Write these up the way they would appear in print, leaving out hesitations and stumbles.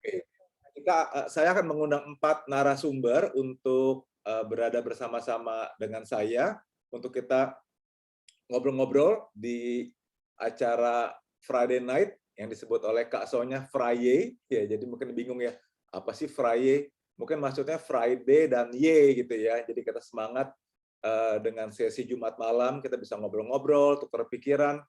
Oke. Saya akan mengundang 4 narasumber untuk berada bersama-sama dengan saya untuk kita ngobrol-ngobrol di acara Friday Night yang disebut oleh Kak Sonya Friday. Ya, jadi mungkin bingung ya, apa sih Friday? Mungkin maksudnya Friday dan Y gitu ya. Jadi kita semangat dengan sesi Jumat malam, kita bisa ngobrol-ngobrol, tukar pikiran.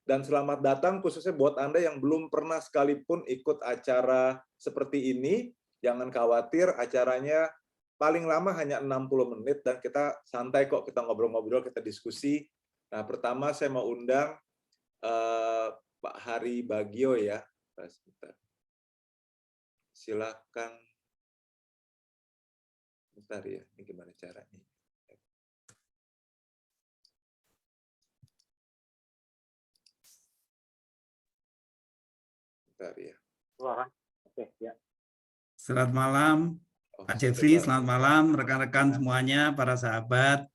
Dan selamat datang khususnya buat Anda yang belum pernah sekalipun ikut acara seperti ini. Jangan khawatir, acaranya paling lama hanya 60 menit dan kita santai kok, kita ngobrol-ngobrol, kita diskusi. Nah, pertama saya mau undang Pak Hari Bagio ya. Sebentar. Silakan. Bentar ya, ini gimana caranya? Bentar ya. Oke, ya. Selamat malam, Pak Jeffrey. Selamat malam, rekan-rekan semuanya, para sahabat.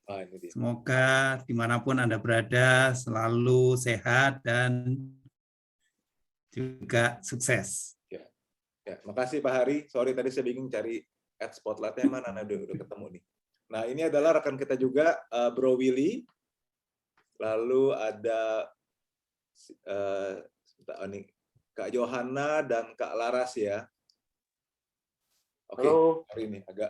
Semoga dimanapun Anda berada selalu sehat dan juga sukses. Ya, makasih Pak Hari. Sorry tadi saya bingung cari ad spotlight-nya mana. Nah, udah ketemu nih. Nah, ini adalah rekan kita juga, Bro Willy. Lalu ada Kak Johanna dan Kak Laras ya. Oke, hari ini agak.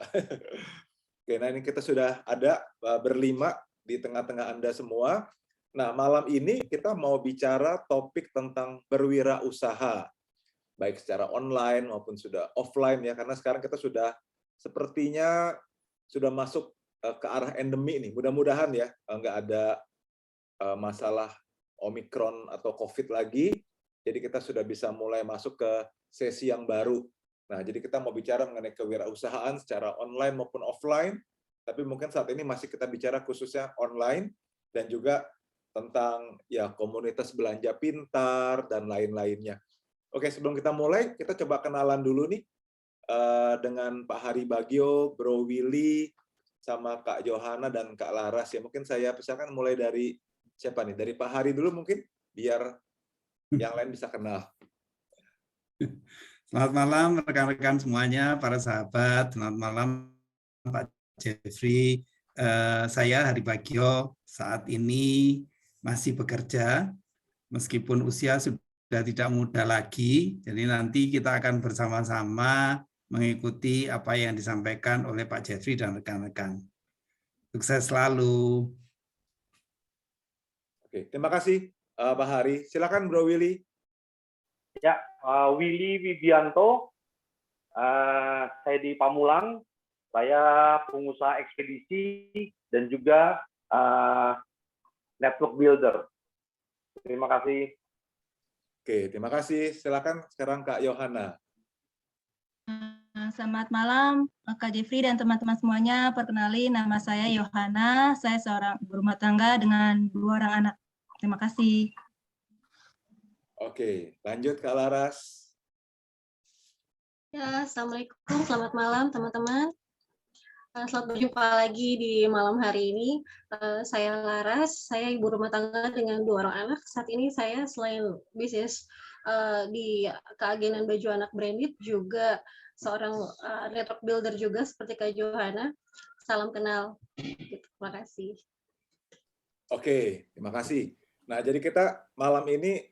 Oke, nah ini kita sudah ada berlima di tengah-tengah Anda semua. Nah, malam ini kita mau bicara topik tentang berwirausaha, baik secara online maupun sudah offline ya, karena sekarang kita sudah sepertinya sudah masuk ke arah endemi nih. Mudah-mudahan ya nggak ada masalah Omikron atau COVID lagi. Jadi kita sudah bisa mulai masuk ke sesi yang baru. Nah, jadi kita mau bicara mengenai kewirausahaan secara online maupun offline, tapi mungkin saat ini masih kita bicara khususnya online dan juga tentang ya komunitas belanja pintar dan lain-lainnya. Oke, sebelum kita mulai, kita coba kenalan dulu nih dengan Pak Hari Bagio, Bro Willy, sama Kak Johanna dan Kak Laras ya. Mungkin saya persilakan mulai dari siapa nih? Dari Pak Hari dulu mungkin, biar yang lain bisa kenal. Selamat malam rekan-rekan semuanya, para sahabat. Selamat malam Pak Jeffrey. Saya Hari Bagio, saat ini masih bekerja, meskipun usia sudah tidak muda lagi. Jadi nanti kita akan bersama-sama mengikuti apa yang disampaikan oleh Pak Jeffrey dan rekan-rekan. Sukses selalu. Oke, terima kasih Pak Hari. Silakan Bro Willy. Ya, Willy Wibianto, saya di Pamulang, saya pengusaha ekspedisi dan juga network builder. Terima kasih. Oke, terima kasih. Silakan sekarang Kak Johanna. Selamat malam Kak Jeffrey dan teman-teman semuanya. Perkenalin, nama saya Johanna. Saya seorang ibu rumah tangga dengan 2 orang anak. Terima kasih. Oke, lanjut Kak Laras. Ya, Assalamualaikum, selamat malam teman-teman. Selamat berjumpa lagi di malam hari ini. Saya Laras, saya ibu rumah tangga dengan 2 orang anak. Saat ini saya selain bisnis di keagenan baju anak branded, juga seorang network builder juga seperti Kak Johanna. Salam kenal. Terima kasih. Oke, terima kasih. Nah, jadi kita malam ini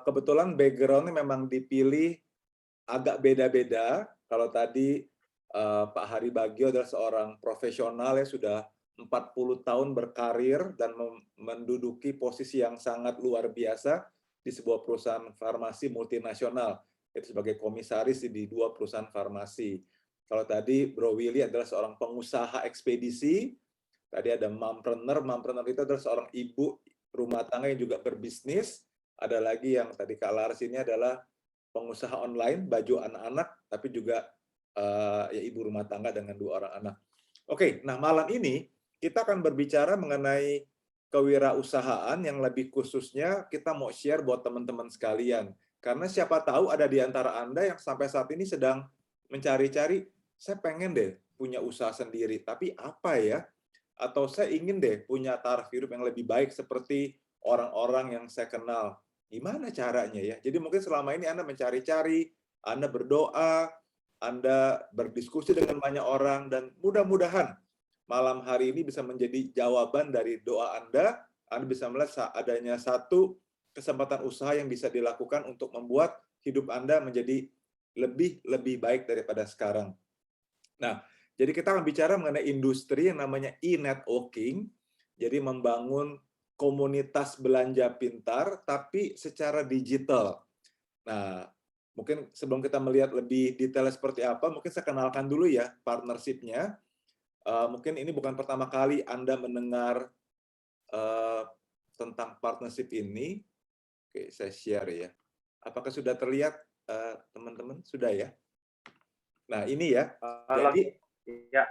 kebetulan background-nya memang dipilih agak beda-beda. Kalau tadi Pak Hari Bagio adalah seorang profesional yang sudah 40 tahun berkarir dan menduduki posisi yang sangat luar biasa di sebuah perusahaan farmasi multinasional, itu sebagai komisaris di 2 perusahaan farmasi. Kalau tadi Bro Willy adalah seorang pengusaha ekspedisi, tadi ada mompreneur itu adalah seorang ibu rumah tangga yang juga berbisnis. Ada lagi yang tadi Kak Lars ini adalah pengusaha online baju anak-anak, tapi juga ya ibu rumah tangga dengan 2 orang anak. Oke, nah malam ini kita akan berbicara mengenai kewirausahaan yang lebih khususnya kita mau share buat teman-teman sekalian. Karena siapa tahu ada di antara Anda yang sampai saat ini sedang mencari-cari, saya pengen deh punya usaha sendiri, tapi apa ya? Atau saya ingin deh punya taraf hidup yang lebih baik seperti orang-orang yang saya kenal. Gimana caranya ya? Jadi mungkin selama ini Anda mencari-cari, Anda berdoa, Anda berdiskusi dengan banyak orang, dan mudah-mudahan malam hari ini bisa menjadi jawaban dari doa Anda. Anda bisa melihat adanya satu kesempatan usaha yang bisa dilakukan untuk membuat hidup Anda menjadi lebih baik daripada sekarang. Nah, jadi kita akan bicara mengenai industri yang namanya e-networking, jadi membangun komunitas belanja pintar, tapi secara digital. Nah, mungkin sebelum kita melihat lebih detail seperti apa, mungkin saya kenalkan dulu ya partnership-nya. Mungkin ini bukan pertama kali Anda mendengar tentang partnership ini. Oke, saya share ya. Apakah sudah terlihat, teman-teman? Sudah ya? Nah, ini ya. Jadi, ya.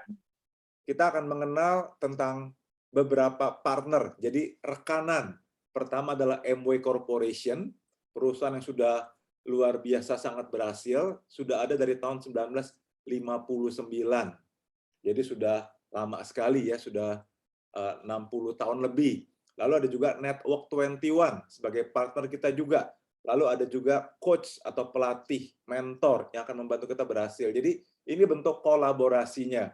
kita akan mengenal tentang beberapa partner. Jadi, rekanan. Pertama adalah MW Corporation, perusahaan yang sudah luar biasa sangat berhasil, sudah ada dari tahun 1959. Jadi, sudah lama sekali ya, sudah 60 tahun lebih. Lalu ada juga Network 21 sebagai partner kita juga. Lalu ada juga coach atau pelatih, mentor yang akan membantu kita berhasil. Jadi ini bentuk kolaborasinya.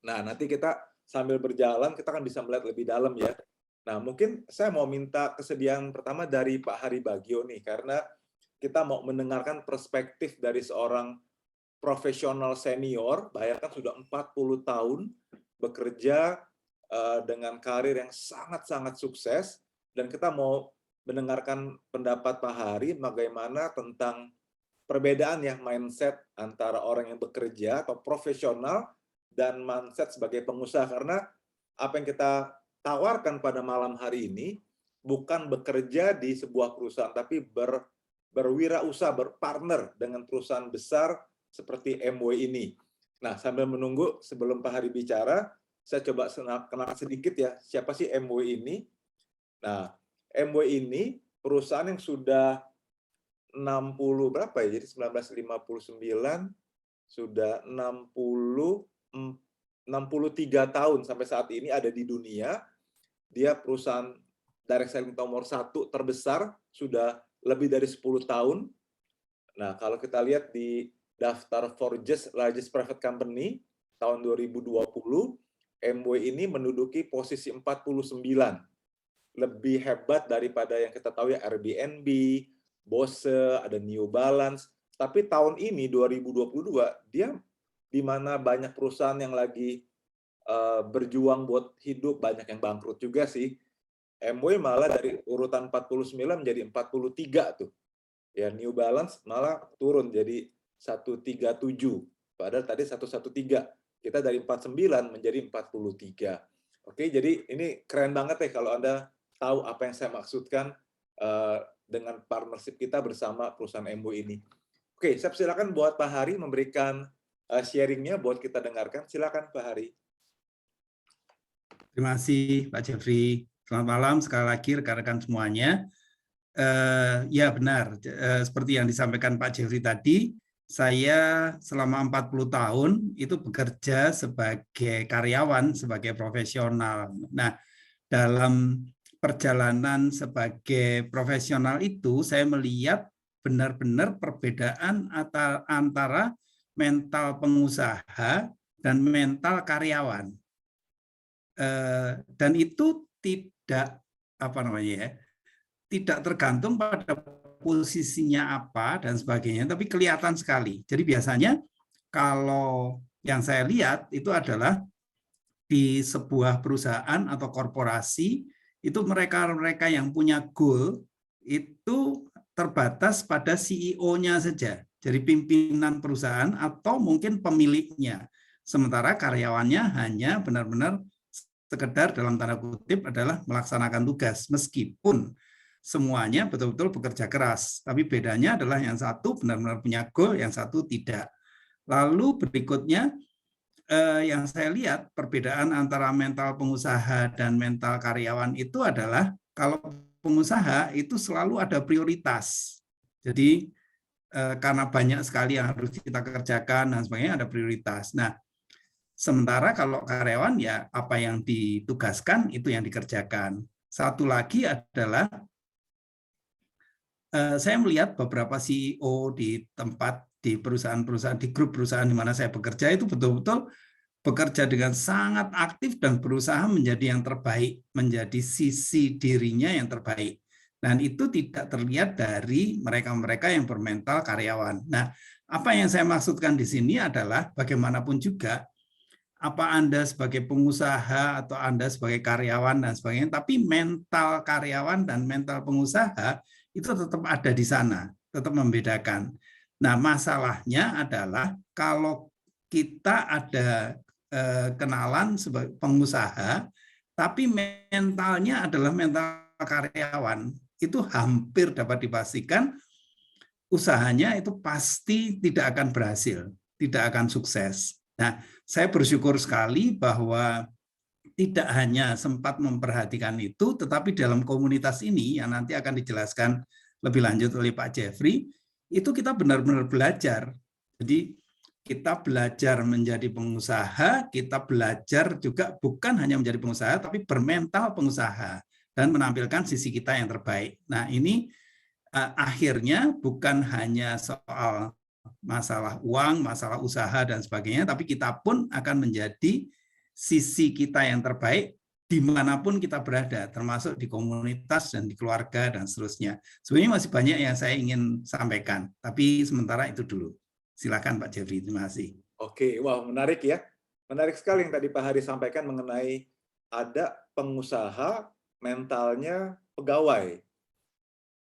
Nah, nanti kita sambil berjalan, kita akan bisa melihat lebih dalam ya. Nah, mungkin saya mau minta kesediaan pertama dari Pak Hari Bagio nih, karena kita mau mendengarkan perspektif dari seorang profesional senior, bayangkan sudah 40 tahun bekerja dengan karir yang sangat-sangat sukses, dan kita mau mendengarkan pendapat Pak Hari bagaimana tentang perbedaan ya mindset antara orang yang bekerja atau profesional dan mindset sebagai pengusaha, karena apa yang kita tawarkan pada malam hari ini bukan bekerja di sebuah perusahaan, tapi berwirausaha, berpartner dengan perusahaan besar seperti MW ini. Nah, sambil menunggu sebelum Pak Hari bicara, saya coba kenal sedikit ya, siapa sih MW ini? Nah, MW ini perusahaan yang sudah 60 berapa ya? Jadi 1959 sudah 63 tahun sampai saat ini ada di dunia. Dia perusahaan direct selling nomor 1 terbesar, sudah lebih dari 10 tahun. Nah, kalau kita lihat di daftar Forbes Largest Private Company tahun 2020, MW ini menduduki posisi 49. Lebih hebat daripada yang kita tahu ya Airbnb, Bose, ada New Balance. Tapi tahun ini 2022 dia di mana banyak perusahaan yang lagi berjuang buat hidup, banyak yang bangkrut juga sih. MW malah dari urutan 49 menjadi 43 tuh. Ya, New Balance malah turun jadi 137. Padahal tadi 113. Kita dari 49 menjadi 43. Oke, jadi ini keren banget ya kalau Anda tahu apa yang saya maksudkan dengan partnership kita bersama perusahaan MW ini. Oke, saya silakan buat Pak Hari memberikan sharing-nya buat kita dengarkan. Silakan Pak Hari. Terima kasih Pak Jeffrey. Selamat malam sekali lagi rekan-rekan semuanya. Ya benar, seperti yang disampaikan Pak Jeffrey tadi, saya selama 40 tahun itu bekerja sebagai karyawan, sebagai profesional. Nah, dalam perjalanan sebagai profesional itu, saya melihat benar-benar perbedaan antara mental pengusaha dan mental karyawan. Dan itu tidak tidak tergantung pada posisinya apa dan sebagainya, tapi kelihatan sekali. Jadi biasanya kalau yang saya lihat itu adalah di sebuah perusahaan atau korporasi itu mereka yang punya goal itu terbatas pada CEO-nya saja, jadi pimpinan perusahaan atau mungkin pemiliknya. Sementara karyawannya hanya benar-benar sekedar dalam tanda kutip adalah melaksanakan tugas, meskipun semuanya betul-betul bekerja keras. Tapi bedanya adalah yang satu benar-benar punya goal, yang satu tidak. Lalu berikutnya yang saya lihat perbedaan antara mental pengusaha dan mental karyawan itu adalah kalau pengusaha itu selalu ada prioritas. Jadi karena banyak sekali yang harus kita kerjakan dan sebagainya ada prioritas. Nah, sementara kalau karyawan ya apa yang ditugaskan itu yang dikerjakan. Satu lagi adalah saya melihat beberapa CEO di perusahaan-perusahaan, di grup perusahaan di mana saya bekerja itu betul-betul bekerja dengan sangat aktif dan berusaha menjadi yang terbaik, menjadi sisi dirinya yang terbaik. Dan itu tidak terlihat dari mereka-mereka yang bermental karyawan. Nah, apa yang saya maksudkan di sini adalah bagaimanapun juga, apa Anda sebagai pengusaha atau Anda sebagai karyawan dan sebagainya, tapi mental karyawan dan mental pengusaha itu tetap ada di sana, tetap membedakan. Nah, masalahnya adalah kalau kita ada kenalan sebagai pengusaha, tapi mentalnya adalah mental karyawan, itu hampir dapat dipastikan usahanya itu pasti tidak akan berhasil, tidak akan sukses. Nah, saya bersyukur sekali bahwa tidak hanya sempat memperhatikan itu, tetapi dalam komunitas ini yang nanti akan dijelaskan lebih lanjut oleh Pak Jeffrey, itu kita benar-benar belajar. Jadi kita belajar menjadi pengusaha, kita belajar juga bukan hanya menjadi pengusaha, tapi bermental pengusaha dan menampilkan sisi kita yang terbaik. Nah, ini akhirnya bukan hanya soal masalah uang, masalah usaha dan sebagainya, tapi kita pun akan menjadi sisi kita yang terbaik dimanapun kita berada, termasuk di komunitas dan di keluarga dan seterusnya. Sebenarnya masih banyak yang saya ingin sampaikan, tapi sementara itu dulu. Silakan Pak Jeffrey, terima kasih. Oke, wah menarik ya. Menarik sekali yang tadi Pak Hari sampaikan mengenai ada pengusaha mentalnya pegawai.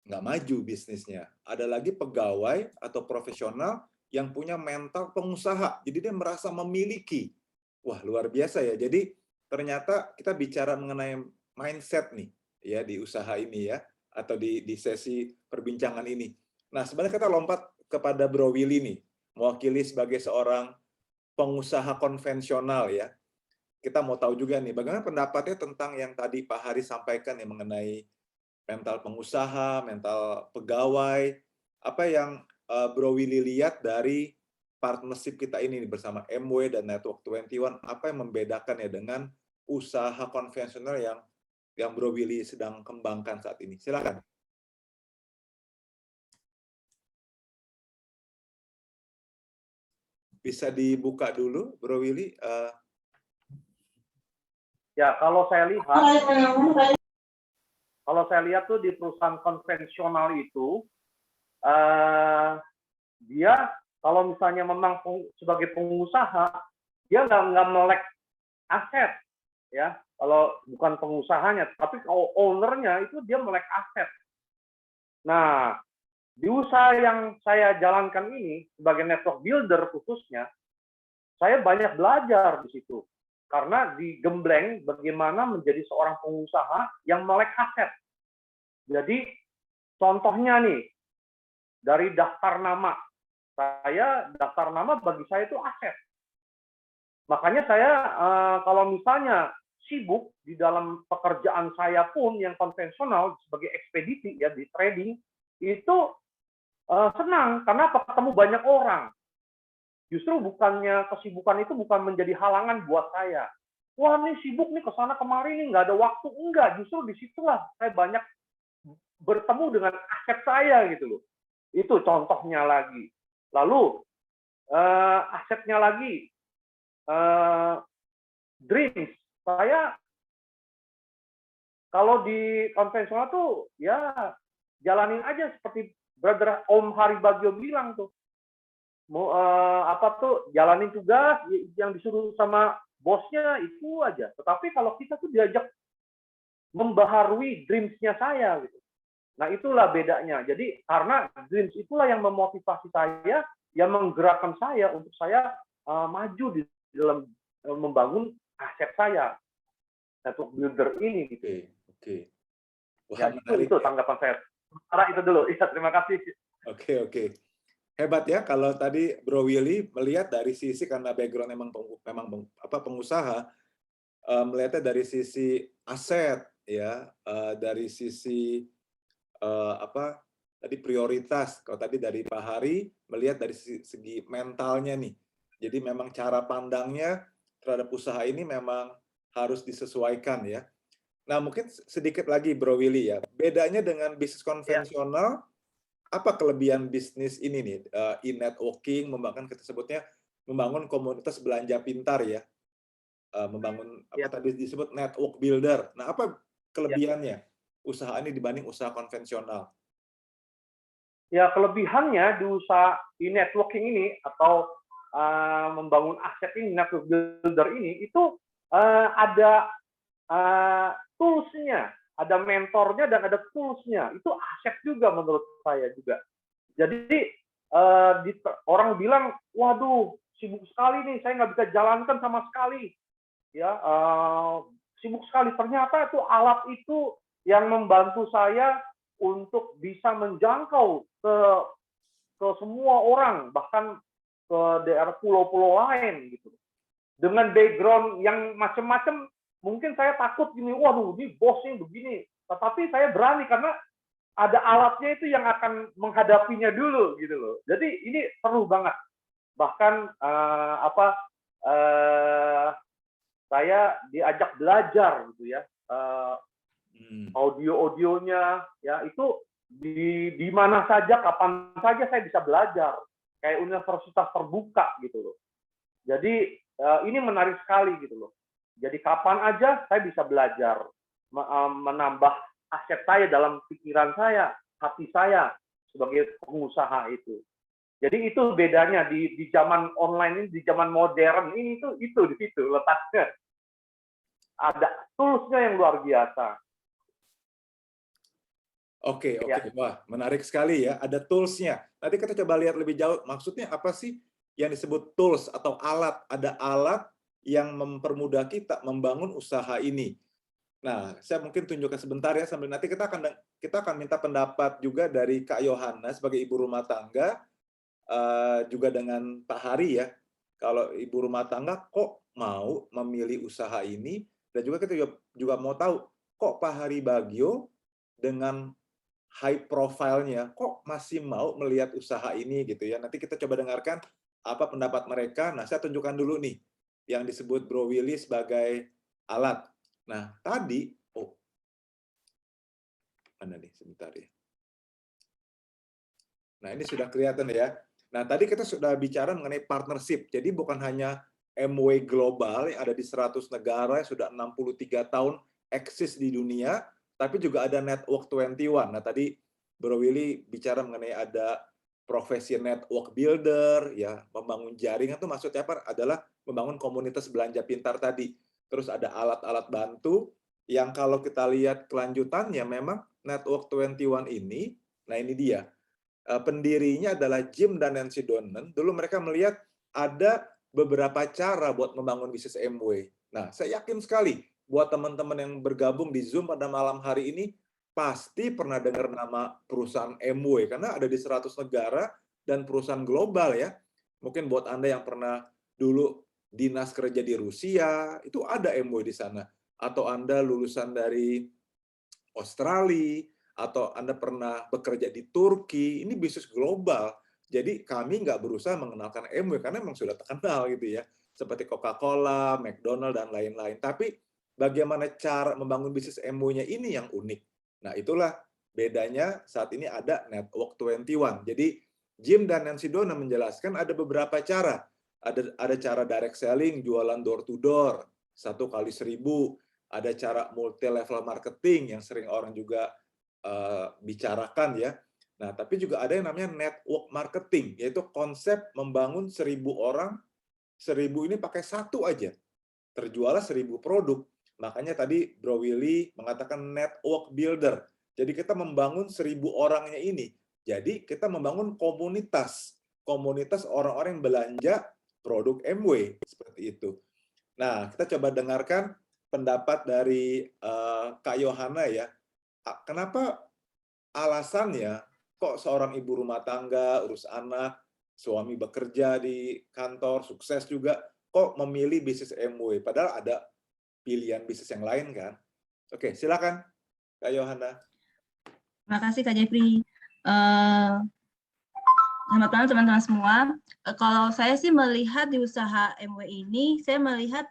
Nggak maju bisnisnya. Ada lagi pegawai atau profesional yang punya mental pengusaha. Jadi dia merasa memiliki. Wah, luar biasa ya. Jadi ternyata kita bicara mengenai mindset nih ya di usaha ini ya, atau di sesi perbincangan ini. Nah, sebenarnya kita lompat kepada Bro Willy nih, mewakili sebagai seorang pengusaha konvensional ya. Kita mau tahu juga nih, bagaimana pendapatnya tentang yang tadi Pak Hari sampaikan yang mengenai mental pengusaha, mental pegawai, apa yang Bro Willy lihat dari partnership kita ini bersama MW dan Network 21, apa yang membedakan ya dengan usaha konvensional yang Bro Willy sedang kembangkan saat ini. Silakan. Bisa dibuka dulu, Bro Willy. Ya, kalau saya lihat tuh di perusahaan konvensional itu, dia kalau misalnya memang sebagai pengusaha, dia nggak melek aset, ya. Kalau bukan pengusahanya, tapi kalau ownernya itu dia melek aset. Nah, di usaha yang saya jalankan ini sebagai network builder khususnya, saya banyak belajar di situ. Karena digembleng bagaimana menjadi seorang pengusaha yang melek aset. Jadi contohnya nih, dari daftar nama. Daftar nama bagi saya itu aset. Makanya saya kalau misalnya sibuk di dalam pekerjaan saya pun yang konvensional sebagai ekspedisi ya di trading, itu senang karena ketemu banyak orang. Justru kesibukan itu bukan menjadi halangan buat saya. Wah, nih sibuk nih kesana kemari nih nggak ada waktu. Enggak, justru disitulah saya banyak bertemu dengan aset saya gitu loh. Itu contohnya lagi. Lalu asetnya lagi dreams. Saya kalau di konvensional tuh ya jalanin aja seperti brother Om Hari Bagio bilang tuh. Jalanin tugas yang disuruh sama bosnya itu aja. Tetapi kalau kita tuh diajak membaharui dreams-nya saya gitu. Nah, itulah bedanya. Jadi karena dreams itulah yang memotivasi saya, yang menggerakkan saya untuk saya maju di dalam membangun aset saya. Network builder ini gitu. Oke. Wah, ya, itu tanggapan saya. Sementara itu dulu. Ya, terima kasih. Oke. Hebat ya kalau tadi Bro Willy melihat dari sisi karena background memang pengusaha, melihatnya dari sisi aset ya, dari sisi tadi prioritas. Kalau tadi dari Pak Hari melihat dari segi mentalnya nih. Jadi memang cara pandangnya terhadap usaha ini memang harus disesuaikan ya. Nah, mungkin sedikit lagi Bro Willy ya. Bedanya dengan bisnis konvensional apa kelebihan bisnis ini nih, e-networking, kita sebutnya membangun komunitas belanja pintar ya, membangun apa Ya. tadi disebut network builder. Nah, apa Ya. kelebihannya usaha ini dibanding usaha konvensional? Ya, kelebihannya di usaha e-networking ini atau membangun aset ini, network builder ini, itu ada tools-nya, ada mentornya dan ada tools-nya. Itu aset juga menurut saya juga. Jadi orang bilang, waduh, sibuk sekali nih, saya nggak bisa jalankan sama sekali. Ya, sibuk sekali. Ternyata itu alat itu yang membantu saya untuk bisa menjangkau ke semua orang, bahkan ke daerah pulau-pulau lain gitu. Dengan background yang macam-macam, mungkin saya takut gini, waduh, ini bosnya begini. Tetapi saya berani karena ada alatnya itu yang akan menghadapinya dulu gitu loh. Jadi ini seru banget. Bahkan saya diajak belajar gitu ya. Audio-audionya ya itu di mana saja, kapan saja saya bisa belajar. Kayak universitas terbuka gitu loh. Jadi ini menarik sekali gitu loh. Jadi kapan aja saya bisa belajar, menambah aset saya dalam pikiran saya, hati saya sebagai pengusaha itu. Jadi itu bedanya di zaman online ini, di zaman modern ini itu di situ letaknya. Ada tools-nya yang luar biasa. Oke. Ya. Wah, menarik sekali ya. Ada tools-nya. Nanti kita coba lihat lebih jauh. Maksudnya apa sih yang disebut tools atau alat? Ada alat yang mempermudah kita membangun usaha ini. Nah, saya mungkin tunjukkan sebentar ya, sambil nanti kita akan minta pendapat juga dari Kak Yohana sebagai ibu rumah tangga, juga dengan Pak Hari ya. Kalau ibu rumah tangga kok mau memilih usaha ini, dan juga kita juga mau tahu kok Pak Hari Bagio dengan high profile-nya kok masih mau melihat usaha ini gitu ya. Nanti kita coba dengarkan apa pendapat mereka. Nah, saya tunjukkan dulu nih yang disebut Bro Willy sebagai alat. Nah, tadi mana nih sebentar ya. Nah, ini sudah kelihatan ya. Nah, tadi kita sudah bicara mengenai partnership. Jadi bukan hanya MW Global yang ada di 100 negara yang sudah 63 tahun eksis di dunia, tapi juga ada Network 21. Nah, tadi Bro Willy bicara mengenai ada profesi network builder, ya, membangun jaringan itu maksudnya apa? Adalah membangun komunitas belanja pintar tadi. Terus ada alat-alat bantu yang kalau kita lihat kelanjutannya memang Network 21 ini, nah ini dia. Pendirinya adalah Jim dan Nancy Donen. Dulu mereka melihat ada beberapa cara buat membangun bisnis MW. Nah, saya yakin sekali buat teman-teman yang bergabung di Zoom pada malam hari ini, pasti pernah dengar nama perusahaan MW, karena ada di 100 negara dan perusahaan global ya. Mungkin buat Anda yang pernah dulu dinas kerja di Rusia, itu ada MW di sana. Atau Anda lulusan dari Australia, atau Anda pernah bekerja di Turki, ini bisnis global. Jadi kami nggak berusaha mengenalkan MW, karena memang sudah terkenal gitu ya. Seperti Coca-Cola, McDonald, dan lain-lain. Tapi bagaimana cara membangun bisnis MW-nya ini yang unik. Nah, itulah bedanya saat ini ada Network 21. Jadi Jim dan Nancy Donen menjelaskan ada beberapa cara. Ada cara direct selling, jualan door to door, 1 kali 1000. Ada cara multi level marketing yang sering orang juga bicarakan ya. Nah, tapi juga ada yang namanya network marketing, yaitu konsep membangun 1000 orang, 1000 ini pakai satu aja. Terjuallah 1000 produk. Makanya tadi Bro Willy mengatakan network builder. Jadi kita membangun 1000 orangnya ini. Jadi kita membangun komunitas orang-orang yang belanja produk MW seperti itu. Nah, kita coba dengarkan pendapat dari Kak Yohana ya. Kenapa alasannya kok seorang ibu rumah tangga, urus anak, suami bekerja di kantor, sukses juga, kok memilih bisnis MW? Padahal ada pilihan bisnis yang lain kan? Oke, silakan Kak Yohana. Terima kasih Kak Jeffrey. Selamat malam teman-teman semua. Kalau saya sih melihat di usaha MW ini, saya melihat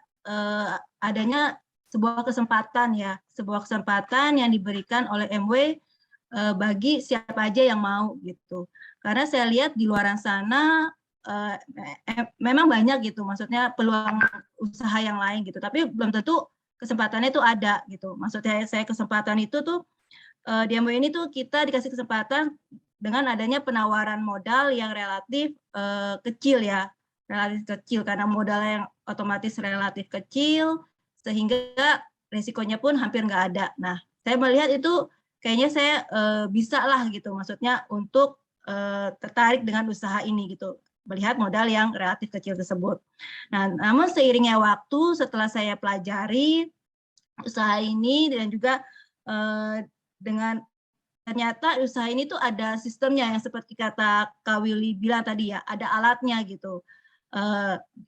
adanya sebuah kesempatan ya, sebuah kesempatan yang diberikan oleh MW bagi siapa aja yang mau gitu. Karena saya lihat di luaran sana memang banyak gitu, maksudnya peluang usaha yang lain gitu, tapi belum tentu kesempatannya itu ada gitu. Maksudnya saya kesempatan itu tuh di MBO ini tuh kita dikasih kesempatan dengan adanya penawaran modal yang relatif kecil ya, relatif kecil karena modalnya yang otomatis relatif kecil sehingga resikonya pun hampir nggak ada. Nah, saya melihat itu kayaknya saya bisa lah gitu, maksudnya untuk tertarik dengan usaha ini gitu, melihat modal yang relatif kecil tersebut. Nah, namun seiringnya waktu setelah saya pelajari usaha ini dan juga dengan ternyata usaha ini tuh ada sistemnya yang seperti kata Kak Willy bilang tadi ya, ada alatnya gitu.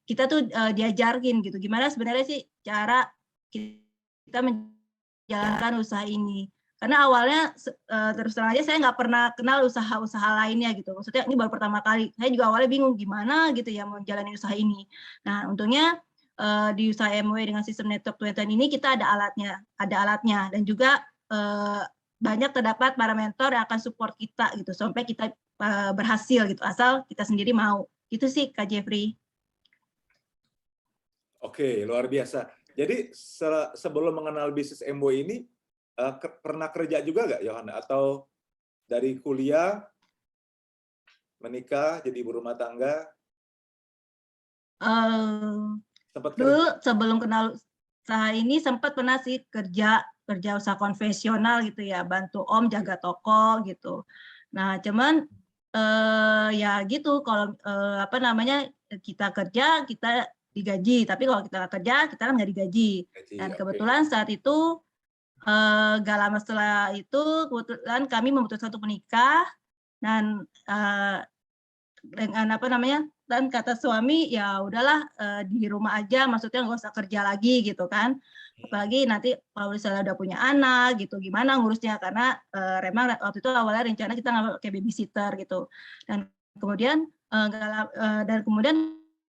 Kita tuh diajarin gitu, gimana sebenarnya sih cara kita menjalankan usaha ini. Karena awalnya terus terang aja saya nggak pernah kenal usaha-usaha lainnya gitu. Maksudnya ini baru pertama kali. Saya juga awalnya bingung gimana gitu ya mau menjalani usaha ini. Nah untungnya di usaha MW dengan sistem network 20 ini kita ada alatnya dan juga banyak terdapat para mentor yang akan support kita gitu sampai kita berhasil gitu asal kita sendiri mau. Gitu sih Kak Jeffrey. Oke, luar biasa. Jadi sebelum mengenal bisnis MBO ini pernah kerja juga nggak Yohana? Atau dari kuliah menikah jadi ibu rumah tangga? Sempat kerja? Dulu sebelum kenal usaha ini sempat pernah sih kerja usaha konvensional gitu ya, bantu om jaga toko gitu. Nah cuman ya gitu kalau apa namanya kita kerja kita digaji, tapi kalau kita nggak kerja kita kan nggak digaji. Dan kebetulan saat itu gak lama setelah itu kebetulan kami memutuskan untuk menikah dan dengan apa namanya dan kata suami ya udahlah di rumah aja, maksudnya nggak usah kerja lagi gitu kan, apalagi nanti kalau misalnya udah punya anak gitu gimana ngurusnya, karena memang waktu itu awalnya rencana kita nggak pakai babysitter gitu, dan kemudian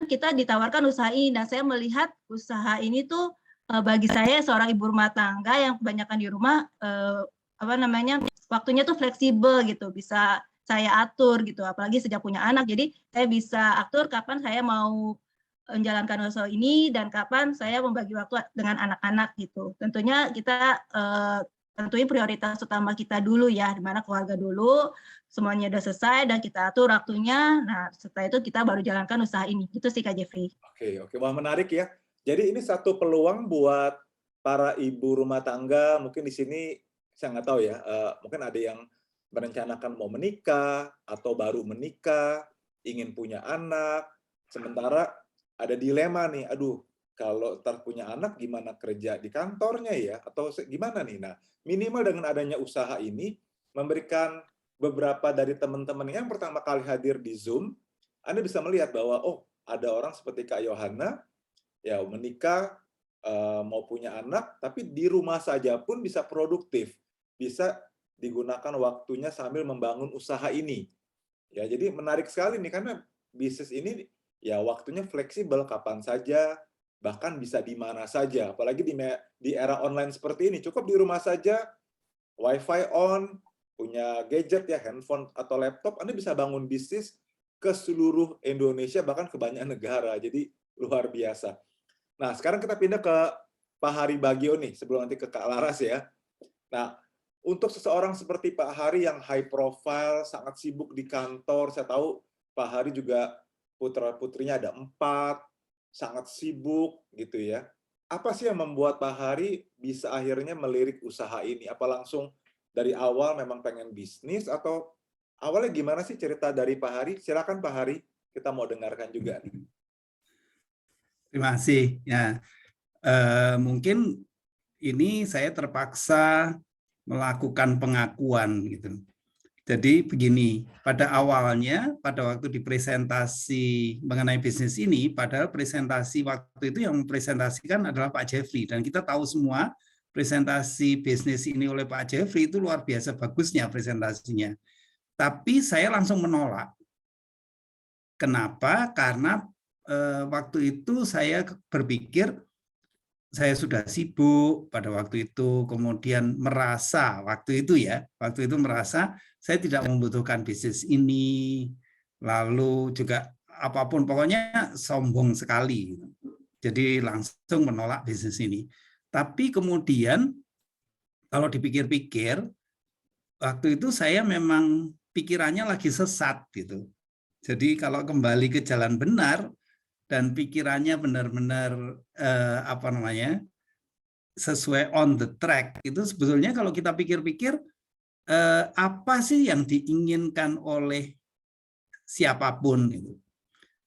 kita ditawarkan usaha ini dan saya melihat usaha ini tuh bagi saya seorang ibu rumah tangga yang kebanyakan di rumah apa namanya waktunya tuh fleksibel gitu, bisa saya atur gitu, apalagi sejak punya anak, jadi saya bisa atur kapan saya mau menjalankan usaha ini dan kapan saya membagi waktu dengan anak-anak gitu. Tentunya kita tentuin prioritas utama kita dulu ya, di mana keluarga dulu, semuanya udah selesai dan kita atur waktunya. Nah setelah itu kita baru jalankan usaha ini. Gitu sih Kak Jeffrey. Oke, wah menarik ya. Jadi ini satu peluang buat para ibu rumah tangga. Mungkin di sini saya nggak tahu ya, mungkin ada yang merencanakan mau menikah atau baru menikah, ingin punya anak, sementara ada dilema nih, aduh kalau ntar punya anak gimana kerja di kantornya ya, atau gimana nih. Nah minimal dengan adanya usaha ini memberikan beberapa dari teman-teman yang pertama kali hadir di Zoom, Anda bisa melihat bahwa oh ada orang seperti Kak Yohana ya menikah, mau punya anak, tapi di rumah saja pun bisa produktif, bisa digunakan waktunya sambil membangun usaha ini. Ya, jadi menarik sekali nih karena bisnis ini ya waktunya fleksibel kapan saja, bahkan bisa di mana saja. Apalagi di era online seperti ini, cukup di rumah saja, WiFi on, punya gadget ya, handphone atau laptop, Anda bisa bangun bisnis ke seluruh Indonesia bahkan ke banyak negara. Jadi luar biasa. Nah, sekarang kita pindah ke Pak Hari Bagio nih, sebelum nanti ke Kak Laras ya. Nah, untuk seseorang seperti Pak Hari yang high profile, sangat sibuk di kantor, saya tahu Pak Hari juga putra-putrinya ada 4, sangat sibuk gitu ya. Apa sih yang membuat Pak Hari bisa akhirnya melirik usaha ini? Apa langsung dari awal memang pengen bisnis atau awalnya gimana sih cerita dari Pak Hari? Silakan Pak Hari, kita mau dengarkan juga nih. Terima kasih. Ya, mungkin ini saya terpaksa melakukan pengakuan gitu. Jadi begini, pada awalnya pada waktu dipresentasi mengenai bisnis ini, padahal presentasi waktu itu yang mempresentasikan adalah Pak Jeffrey dan kita tahu semua presentasi bisnis ini oleh Pak Jeffrey itu luar biasa bagusnya presentasinya. Tapi saya langsung menolak. Kenapa? Karena waktu itu saya berpikir saya sudah sibuk pada waktu itu, kemudian merasa waktu itu merasa saya tidak membutuhkan bisnis ini, lalu juga apapun, pokoknya sombong sekali. Jadi langsung menolak bisnis ini. Tapi kemudian kalau dipikir-pikir, waktu itu saya memang pikirannya lagi sesat gitu. Jadi kalau kembali ke jalan benar dan pikirannya benar-benar sesuai on the track, itu sebetulnya kalau kita pikir-pikir apa sih yang diinginkan oleh siapapun itu.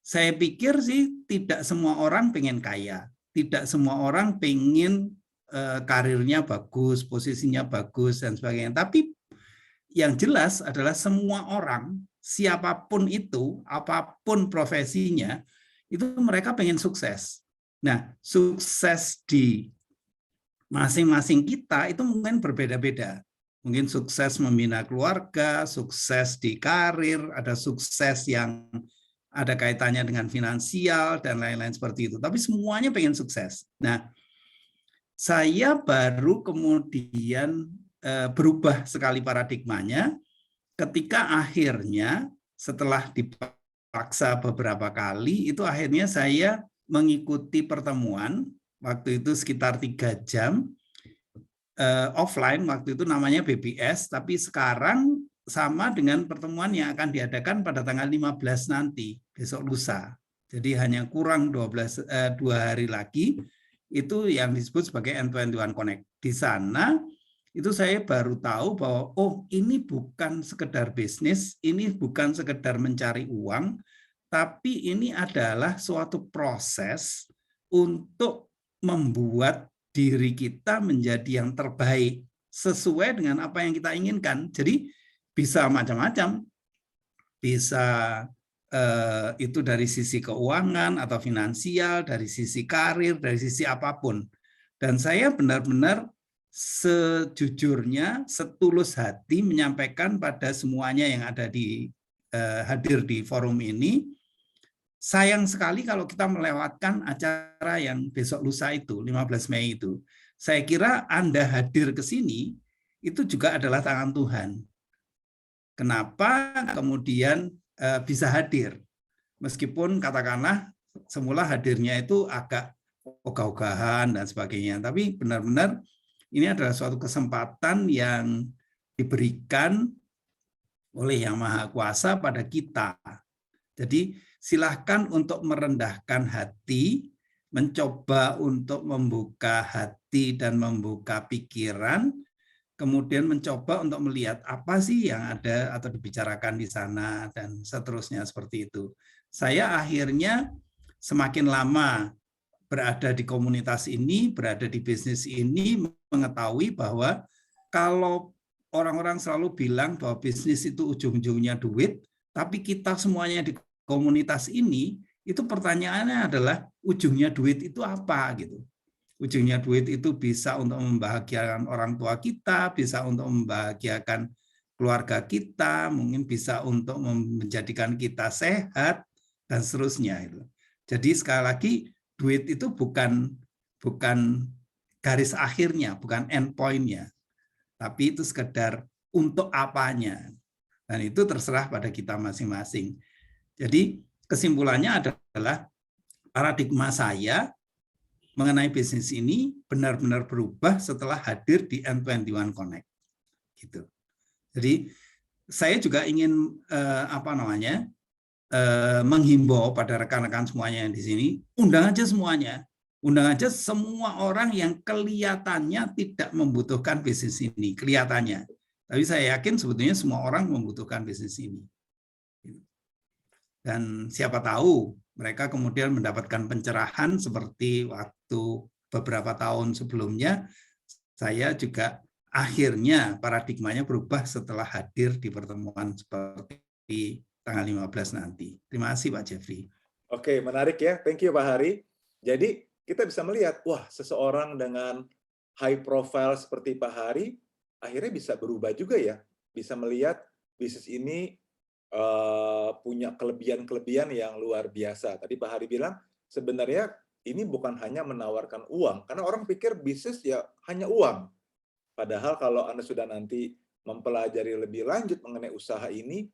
Saya pikir sih tidak semua orang pengen kaya, tidak semua orang pengen karirnya bagus, posisinya bagus dan sebagainya. Tapi yang jelas adalah semua orang, siapapun itu, apapun profesinya, itu mereka pengen sukses. Nah, sukses di masing-masing kita itu mungkin berbeda-beda. Mungkin sukses membina keluarga, sukses di karir, ada sukses yang ada kaitannya dengan finansial, dan lain-lain seperti itu. Tapi semuanya pengen sukses. Nah, saya baru kemudian berubah sekali paradigmanya ketika akhirnya setelah dipaksa beberapa kali, itu akhirnya saya mengikuti pertemuan, waktu itu sekitar 3 jam, offline, waktu itu namanya BBS, tapi sekarang sama dengan pertemuan yang akan diadakan pada tanggal 15 nanti, besok lusa. Jadi hanya kurang 2 hari lagi, itu yang disebut sebagai N21 Connect. Di sana itu saya baru tahu bahwa oh, ini bukan sekedar bisnis, ini bukan sekedar mencari uang, tapi ini adalah suatu proses untuk membuat diri kita menjadi yang terbaik sesuai dengan apa yang kita inginkan. Jadi bisa macam-macam, bisa itu dari sisi keuangan atau finansial, dari sisi karir, dari sisi apapun. Dan saya benar-benar sejujurnya, setulus hati menyampaikan pada semuanya yang ada di hadir di forum ini, sayang sekali kalau kita melewatkan acara yang besok lusa itu, 15 Mei itu. Saya kira Anda hadir ke sini, itu juga adalah tangan Tuhan. Kenapa kemudian bisa hadir? Meskipun katakanlah semula hadirnya itu agak ogah-ogahan dan sebagainya, tapi benar-benar ini adalah suatu kesempatan yang diberikan oleh Yang Maha Kuasa pada kita. Jadi silahkan untuk merendahkan hati, mencoba untuk membuka hati dan membuka pikiran, kemudian mencoba untuk melihat apa sih yang ada atau dibicarakan di sana, dan seterusnya seperti itu. Saya akhirnya semakin lama berada di komunitas ini, berada di bisnis ini, mengetahui bahwa kalau orang-orang selalu bilang bahwa bisnis itu ujung-ujungnya duit, tapi kita semuanya di komunitas ini, itu pertanyaannya adalah ujungnya duit itu apa gitu. Ujungnya duit itu bisa untuk membahagiakan orang tua kita, bisa untuk membahagiakan keluarga kita, mungkin bisa untuk menjadikan kita sehat, dan seterusnya. Jadi sekali lagi, duit itu bukan garis akhirnya, bukan end point-nya, tapi itu sekedar untuk apanya. Dan itu terserah pada kita masing-masing. Jadi kesimpulannya adalah paradigma saya mengenai bisnis ini benar-benar berubah setelah hadir di N21 Connect. Gitu. Jadi saya juga ingin menghimbau pada rekan-rekan semuanya yang di sini, undang aja semuanya. Undang aja semua orang yang kelihatannya tidak membutuhkan bisnis ini, kelihatannya. Tapi saya yakin sebetulnya semua orang membutuhkan bisnis ini. Dan siapa tahu mereka kemudian mendapatkan pencerahan seperti waktu beberapa tahun sebelumnya, saya juga akhirnya paradigmanya berubah setelah hadir di pertemuan seperti tanggal 15 nanti. Terima kasih Pak Jeffrey. Oke, menarik ya. Thank you Pak Hari. Jadi kita bisa melihat, wah seseorang dengan high profile seperti Pak Hari, akhirnya bisa berubah juga ya. Bisa melihat bisnis ini punya kelebihan-kelebihan yang luar biasa. Tadi Pak Hari bilang, sebenarnya ini bukan hanya menawarkan uang, karena orang pikir bisnis ya hanya uang. Padahal kalau Anda sudah nanti mempelajari lebih lanjut mengenai usaha ini,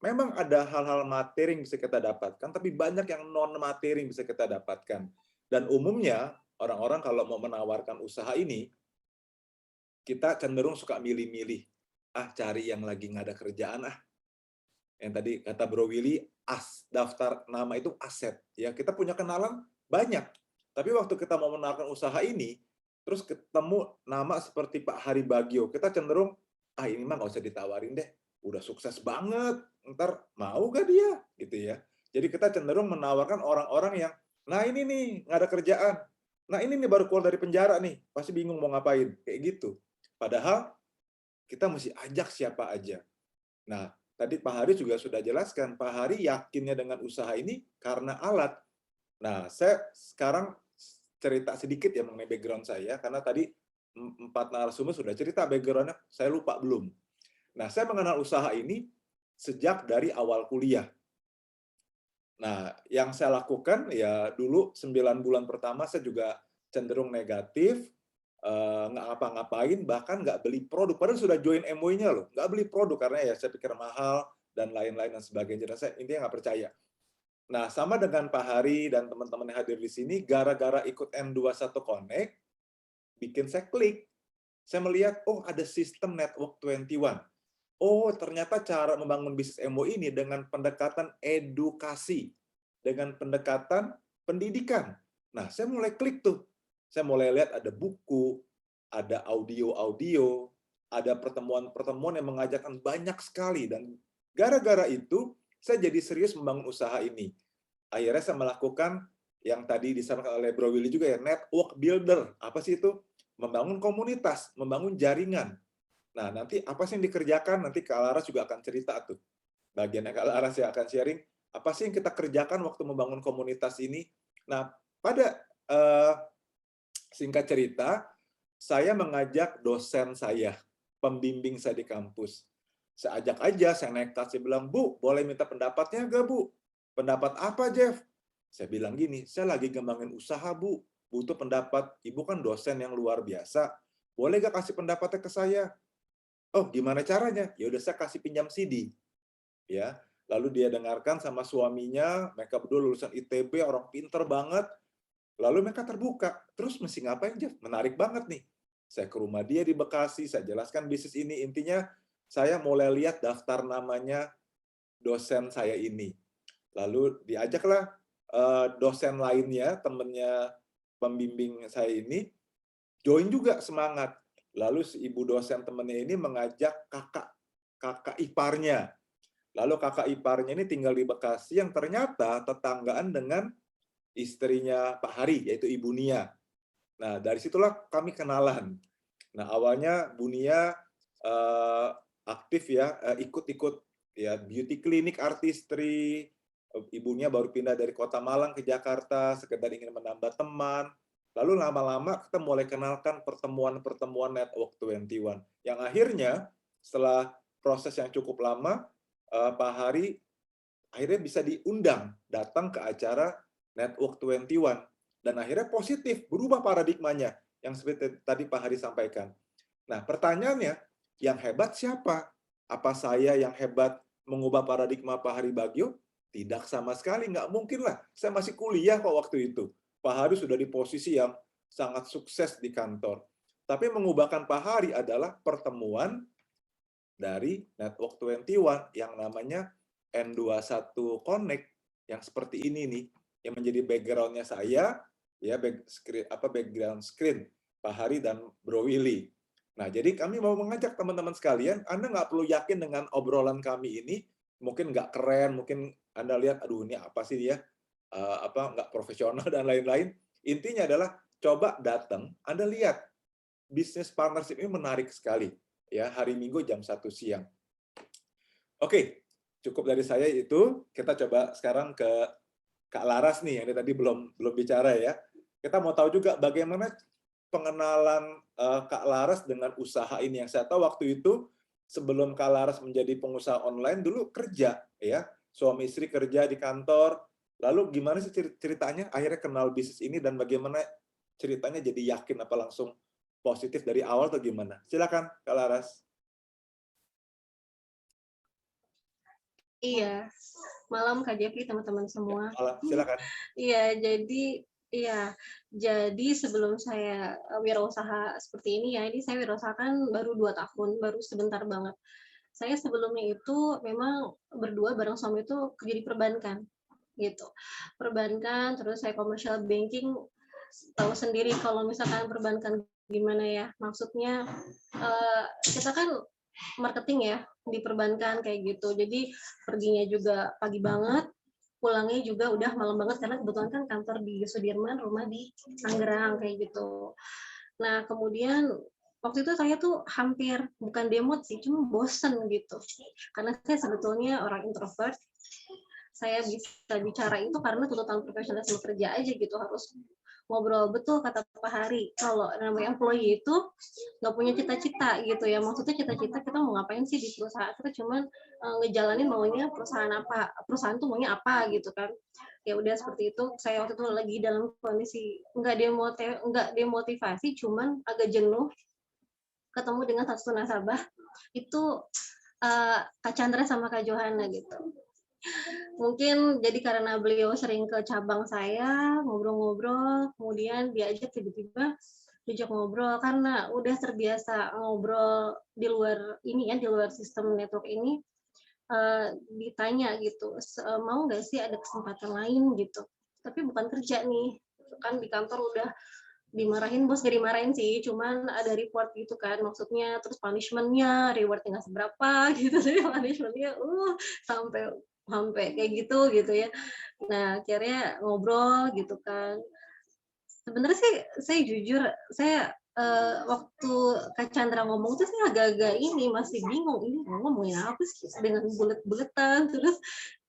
memang ada hal-hal materi yang bisa kita dapatkan, tapi banyak yang non-materi yang bisa kita dapatkan. Dan umumnya, orang-orang kalau mau menawarkan usaha ini, kita cenderung suka milih-milih. Cari yang lagi nggak ada kerjaan, Yang tadi kata Bro Willy, daftar nama itu aset. Ya, kita punya kenalan banyak. Tapi waktu kita mau menawarkan usaha ini, terus ketemu nama seperti Pak Hari Bagio, kita cenderung, ini mah nggak usah ditawarin deh. Udah sukses banget, ntar mau gak dia? Gitu ya. Jadi kita cenderung menawarkan orang-orang yang, nah ini nih, nggak ada kerjaan. Nah ini nih baru keluar dari penjara nih, pasti bingung mau ngapain. Kayak gitu. Padahal kita mesti ajak siapa aja. Nah, tadi Pak Hari juga sudah jelaskan, Pak Hari yakinnya dengan usaha ini karena alat. Nah, saya sekarang cerita sedikit ya mengenai background saya, karena tadi 4 narasumber sudah cerita background-nya, saya lupa belum. Nah, saya mengenal usaha ini sejak dari awal kuliah. Nah, yang saya lakukan ya dulu 9 bulan pertama saya juga cenderung negatif, nggak ngapa-ngapain, bahkan nggak beli produk. Padahal sudah join MOI-nya loh, nggak beli produk karena ya saya pikir mahal dan lain-lain dan sebagainya. Dan saya intinya nggak percaya. Nah, sama dengan Pak Hari dan teman-teman yang hadir di sini, gara-gara ikut N21 Connect, bikin saya klik. Saya melihat, ada sistem Network 21. Ternyata cara membangun bisnis MOI ini dengan pendekatan edukasi, dengan pendekatan pendidikan. Nah, saya mulai klik tuh. Saya mulai lihat ada buku, ada audio-audio, ada pertemuan-pertemuan yang mengajarkan banyak sekali. Dan gara-gara itu, saya jadi serius membangun usaha ini. Akhirnya saya melakukan yang tadi disampaikan oleh Bro Willy juga ya, network builder. Apa sih itu? Membangun komunitas, membangun jaringan. Nah, nanti apa sih yang dikerjakan? Nanti Kak Laras juga akan cerita tuh. Bagiannya Kak Laras ya akan sharing, apa sih yang kita kerjakan waktu membangun komunitas ini? Nah, pada singkat cerita, saya mengajak dosen saya, pembimbing saya di kampus. Saya ajak aja, saya nekat, saya bilang, Bu, boleh minta pendapatnya nggak, Bu? Pendapat apa, Jeff? Saya bilang gini, saya lagi ngembangin usaha, Bu. Butuh pendapat. Ibu kan dosen yang luar biasa. Boleh nggak kasih pendapatnya ke saya? Gimana caranya? Ya udah saya kasih pinjam CD. Ya. Lalu dia dengarkan sama suaminya, mereka berdua lulusan ITB, orang pinter banget. Lalu mereka terbuka. Terus mesti ngapain, Jeff? Menarik banget nih. Saya ke rumah dia di Bekasi, saya jelaskan bisnis ini. Intinya saya mulai lihat daftar namanya dosen saya ini. Lalu diajaklah dosen lainnya, temennya pembimbing saya ini, join juga semangat. Lalu si ibu dosen temennya ini mengajak kakak iparnya. Lalu kakak iparnya ini tinggal di Bekasi yang ternyata tetanggaan dengan istrinya Pak Hari, yaitu Ibu Nia. Nah, dari situlah kami kenalan. Nah, awalnya Bu Nia aktif ya, ikut-ikut ya beauty clinic artistry. Ibunya baru pindah dari Kota Malang ke Jakarta, sekedar ingin menambah teman. Lalu lama-lama kita mulai kenalkan pertemuan-pertemuan Network 21. Yang akhirnya setelah proses yang cukup lama, Pak Hari akhirnya bisa diundang datang ke acara Network 21. Dan akhirnya positif, berubah paradigmanya yang seperti tadi Pak Hari sampaikan. Nah, pertanyaannya, yang hebat siapa? Apa saya yang hebat mengubah paradigma Pak Hari Bagio? Tidak sama sekali, nggak mungkin lah. Saya masih kuliah kok waktu itu. Pak Hari sudah di posisi yang sangat sukses di kantor. Tapi mengubahkan Pak Hari adalah pertemuan dari Network 21 yang namanya N21 Connect yang seperti ini nih, yang menjadi background-nya saya, ya background screen Pak Hari dan Bro Willy. Nah, jadi kami mau mengajak teman-teman sekalian, Anda nggak perlu yakin dengan obrolan kami ini, mungkin nggak keren, mungkin Anda lihat, aduh ini apa sih dia, nggak profesional dan lain-lain. Intinya adalah coba datang, Anda lihat bisnis partnership ini menarik sekali. Ya, hari Minggu jam 1 siang. Oke, cukup dari saya itu. Kita coba sekarang ke Kak Laras nih, yang tadi belum bicara ya. Kita mau tahu juga bagaimana pengenalan Kak Laras dengan usaha ini. Yang saya tahu waktu itu sebelum Kak Laras menjadi pengusaha online dulu kerja ya, suami istri kerja di kantor, Lalu gimana sih ceritanya akhirnya kenal bisnis ini dan bagaimana ceritanya jadi yakin apa langsung positif dari awal atau gimana? Silakan Kak Laras. Iya, malam Kak Jeffrey, teman-teman semua. Silakan. Iya, jadi sebelum saya wirausaha seperti ini ya, ini saya wirausaha kan baru 2 tahun, baru sebentar banget. Saya sebelumnya itu memang berdua bareng suami itu kerja di perbankan, gitu. Perbankan, terus saya commercial banking, tahu sendiri kalau misalkan perbankan gimana ya, maksudnya kita kan marketing ya di perbankan kayak gitu. Jadi perginya juga pagi banget, pulangnya juga udah malam banget karena kebetulan kan kantor di Sudirman, rumah di Tangerang kayak gitu. Nah, kemudian waktu itu saya tuh hampir bukan demot sih, cuma bosen gitu. Karena saya sebetulnya orang introvert. Saya bisa bicara itu karena tuntutan profesionalisme kerja aja gitu, harus ngobrol. Betul kata Pak Hari, kalau namanya employee itu nggak punya cita-cita gitu ya, maksudnya cita-cita kita mau ngapain sih di perusahaan, kita cuman ngejalanin maunya perusahaan apa, perusahaan tuh maunya apa gitu kan. Ya udah seperti itu. Saya waktu itu lagi dalam kondisi nggak demotivasi, cuman agak jenuh, ketemu dengan satu nasabah itu Kak Chandra sama Kak Johanna gitu. Mungkin jadi karena beliau sering ke cabang saya, ngobrol-ngobrol, kemudian diajak tiba-tiba diajak ngobrol karena udah terbiasa ngobrol di luar ini ya, di luar sistem network ini, ditanya gitu, mau nggak sih ada kesempatan lain gitu, tapi bukan kerja nih, kan di kantor udah dimarahin, bos gak dimarahin sih, cuman ada report gitu kan, maksudnya terus punishment-nya, reward-nya nggak seberapa gitu, jadi punishment-nya sampai sampai kayak gitu ya. Nah, akhirnya ngobrol gitu kan. Sebenarnya sih saya jujur, saya waktu Kak Chandra ngomong tuh saya agak-agak ini masih bingung, ini ngomongin apa sih dengan bulet-buletan, terus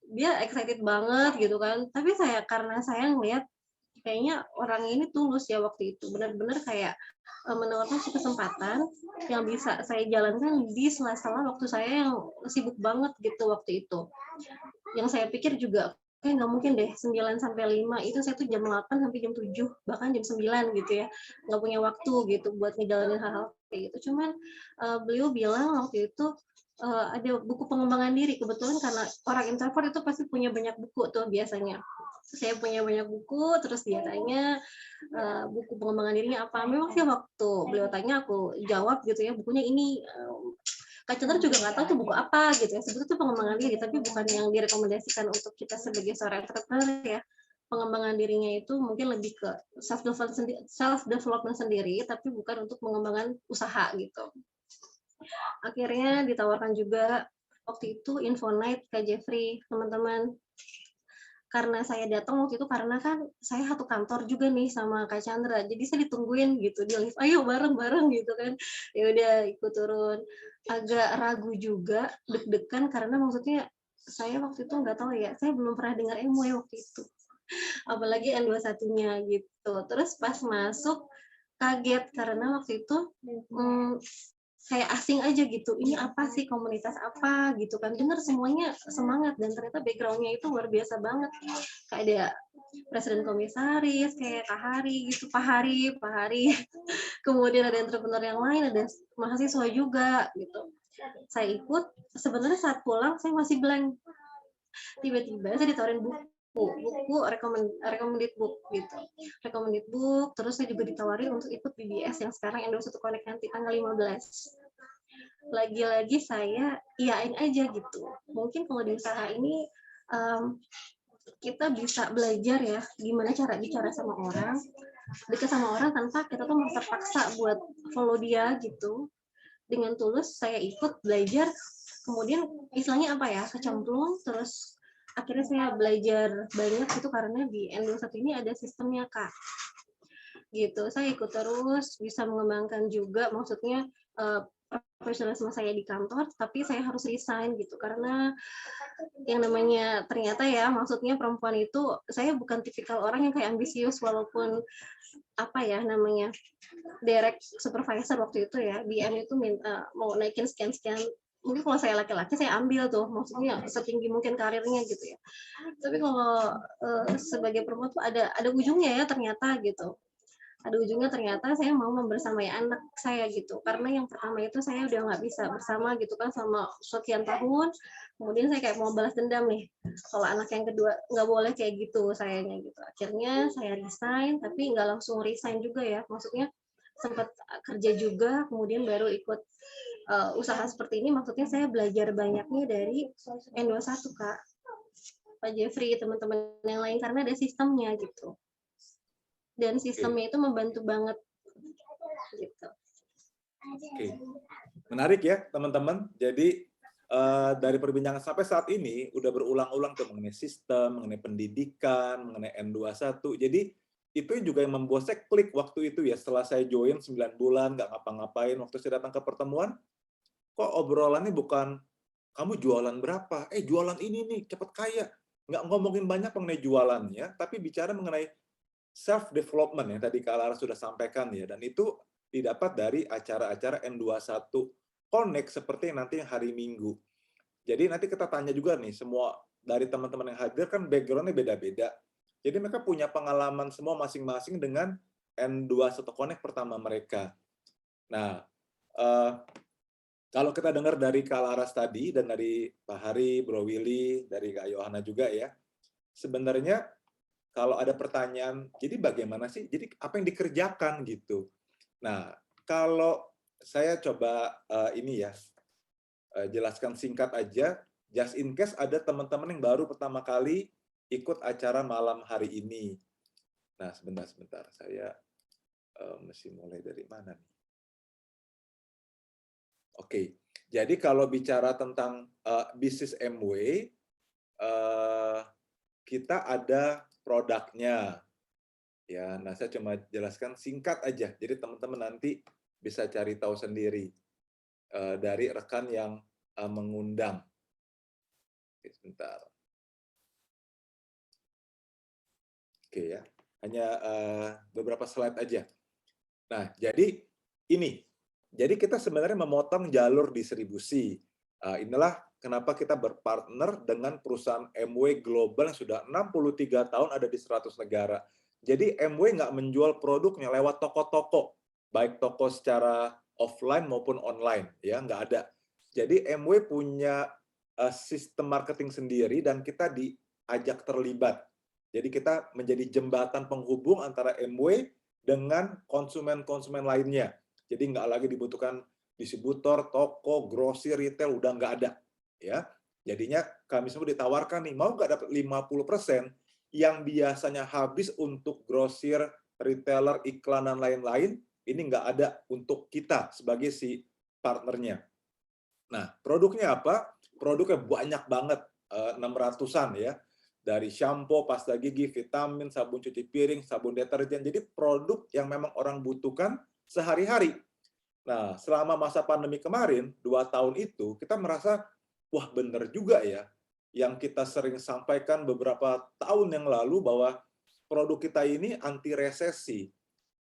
dia excited banget gitu kan. Tapi karena saya ngeliat kayaknya orang ini tulus ya waktu itu, benar-benar kayak menawarkan suatu kesempatan yang bisa saya jalankan di sela-sela waktu saya yang sibuk banget gitu waktu itu. Yang saya pikir juga kayak nggak mungkin deh 9 sampai 5 itu saya tuh jam 8 sampai jam 7 bahkan jam 9 gitu ya, nggak punya waktu gitu buat ngejalanin hal-hal kayak gitu. Cuman beliau bilang waktu itu ada buku pengembangan diri, kebetulan karena orang introvert itu pasti punya banyak buku tuh biasanya. Saya punya banyak buku, terus dia tanya buku pengembangan dirinya apa. Memang sih waktu beliau tanya aku jawab gitu ya, bukunya ini. Kak Chandra juga nggak tahu tuh buku apa gitu ya. Sebetulnya itu pengembangan diri, tapi bukan yang direkomendasikan untuk kita sebagai seorang entrepreneur ya. Pengembangan dirinya itu mungkin lebih ke self development sendiri, tapi bukan untuk pengembangan usaha gitu. Akhirnya ditawarkan juga waktu itu info night Kak Jeffrey, teman-teman. Karena saya datang waktu itu karena kan saya satu kantor juga nih sama Kak Chandra, jadi saya ditungguin gitu di lift, ayo bareng-bareng gitu kan. Ya udah ikut turun, agak ragu juga, deg-degan karena maksudnya saya waktu itu nggak tahu ya, saya belum pernah dengar MW waktu itu, apalagi N21-nya gitu. Terus pas masuk kaget karena waktu itu kayak asing aja gitu, ini apa sih, komunitas apa gitu kan, dengar semuanya semangat dan ternyata background-nya itu luar biasa banget, kayak ada presiden komisaris kayak Kak Hari gitu, Pak Hari kemudian ada entrepreneur yang lain, ada mahasiswa juga gitu. Saya ikut, sebenarnya saat pulang saya masih blank, tiba-tiba saya ditawarin buku recommended book gitu, recommended book. Terus saya juga ditawarin untuk ikut BBS yang sekarang N21 Connect nanti tanggal 15. Lagi-lagi saya iyain aja gitu. Mungkin kalau di usaha ini kita bisa belajar ya gimana cara bicara sama orang, dekat sama orang tanpa kita tuh terpaksa buat follow dia gitu. Dengan tulus saya ikut belajar, kemudian istilahnya apa ya, kecemplung, terus akhirnya saya belajar banyak itu karena di N21 ini ada sistemnya Kak. Gitu, saya ikut terus, bisa mengembangkan juga, maksudnya profesionalisme saya di kantor, tapi saya harus resign gitu karena yang namanya ternyata ya, maksudnya perempuan itu, saya bukan tipikal orang yang kayak ambisius walaupun apa ya namanya direct supervisor waktu itu ya, BM itu minta mau naikin sekian-sekian mungkin kalau saya laki-laki saya ambil tuh, maksudnya setinggi mungkin karirnya gitu ya. Tapi kalau sebagai perempuan tuh ada ujungnya ya ternyata gitu. Ada ujungnya ternyata saya mau membersamai anak saya gitu. Karena yang pertama itu saya udah nggak bisa bersama gitu kan selama sekian tahun. Kemudian saya kayak mau balas dendam nih. Kalau anak yang kedua nggak boleh kayak gitu sayanya gitu. Akhirnya saya resign, tapi nggak langsung resign juga ya. Maksudnya sempat kerja juga, kemudian baru ikut usaha seperti ini. Maksudnya saya belajar banyaknya dari N21 Kak. Pak Jeffrey, teman-teman yang lain karena ada sistemnya gitu. Dan sistemnya itu membantu banget gitu. Oke. Menarik ya teman-teman. Jadi dari perbincangan sampai saat ini udah berulang-ulang tuh mengenai sistem, mengenai pendidikan, mengenai N21. Jadi itu juga yang membuat saya klik waktu itu ya, setelah saya join 9 bulan nggak ngapa-ngapain, waktu saya datang ke pertemuan, kok obrolannya bukan kamu jualan berapa? Jualan ini nih, cepet kaya. Nggak ngomongin banyak mengenai jualannya, tapi bicara mengenai self-development yang tadi Kak Lara sudah sampaikan ya, dan itu didapat dari acara-acara N21 Connect seperti nanti yang hari Minggu. Jadi nanti kita tanya juga nih, semua dari teman-teman yang hadir kan background-nya beda-beda. Jadi mereka punya pengalaman semua masing-masing dengan N21 Connect pertama mereka. Nah, kalau kita dengar dari Kak Laras tadi, dan dari Pak Hari, Bro Willy, dari Kak Yohana juga ya, sebenarnya kalau ada pertanyaan, jadi bagaimana sih? Jadi apa yang dikerjakan gitu? Nah, kalau saya coba ini ya, jelaskan singkat aja, just in case ada teman-teman yang baru pertama kali ikut acara malam hari ini. Nah, sebentar, saya mesti mulai dari mana nih? Oke, jadi kalau bicara tentang bisnis MW, kita ada produknya. Ya, nah saya cuma jelaskan singkat aja. Jadi teman-teman nanti bisa cari tahu sendiri dari rekan yang mengundang. Oke, sebentar. Oke ya, hanya beberapa slide aja. Nah, jadi ini. Jadi kita sebenarnya memotong jalur distribusi. Inilah kenapa kita berpartner dengan perusahaan MW global yang sudah 63 tahun ada di 100 negara. Jadi MW nggak menjual produknya lewat toko-toko, baik toko secara offline maupun online, ya nggak ada. Jadi MW punya sistem marketing sendiri dan kita diajak terlibat. Jadi kita menjadi jembatan penghubung antara MW dengan konsumen-konsumen lainnya. Jadi nggak lagi dibutuhkan distributor, toko, grosir, retail, udah nggak ada. Ya, jadinya kami semua ditawarkan nih, mau nggak dapat 50% yang biasanya habis untuk grosir, retailer, iklan, dan lain-lain, ini nggak ada untuk kita sebagai si partnernya. Nah, produknya apa? Produknya banyak banget, 600-an ya. Dari shampoo, pasta gigi, vitamin, sabun cuci piring, sabun deterjen. Jadi produk yang memang orang butuhkan sehari-hari. Nah, selama masa pandemi kemarin, 2 tahun itu, kita merasa, wah benar juga ya, yang kita sering sampaikan beberapa tahun yang lalu bahwa produk kita ini anti resesi.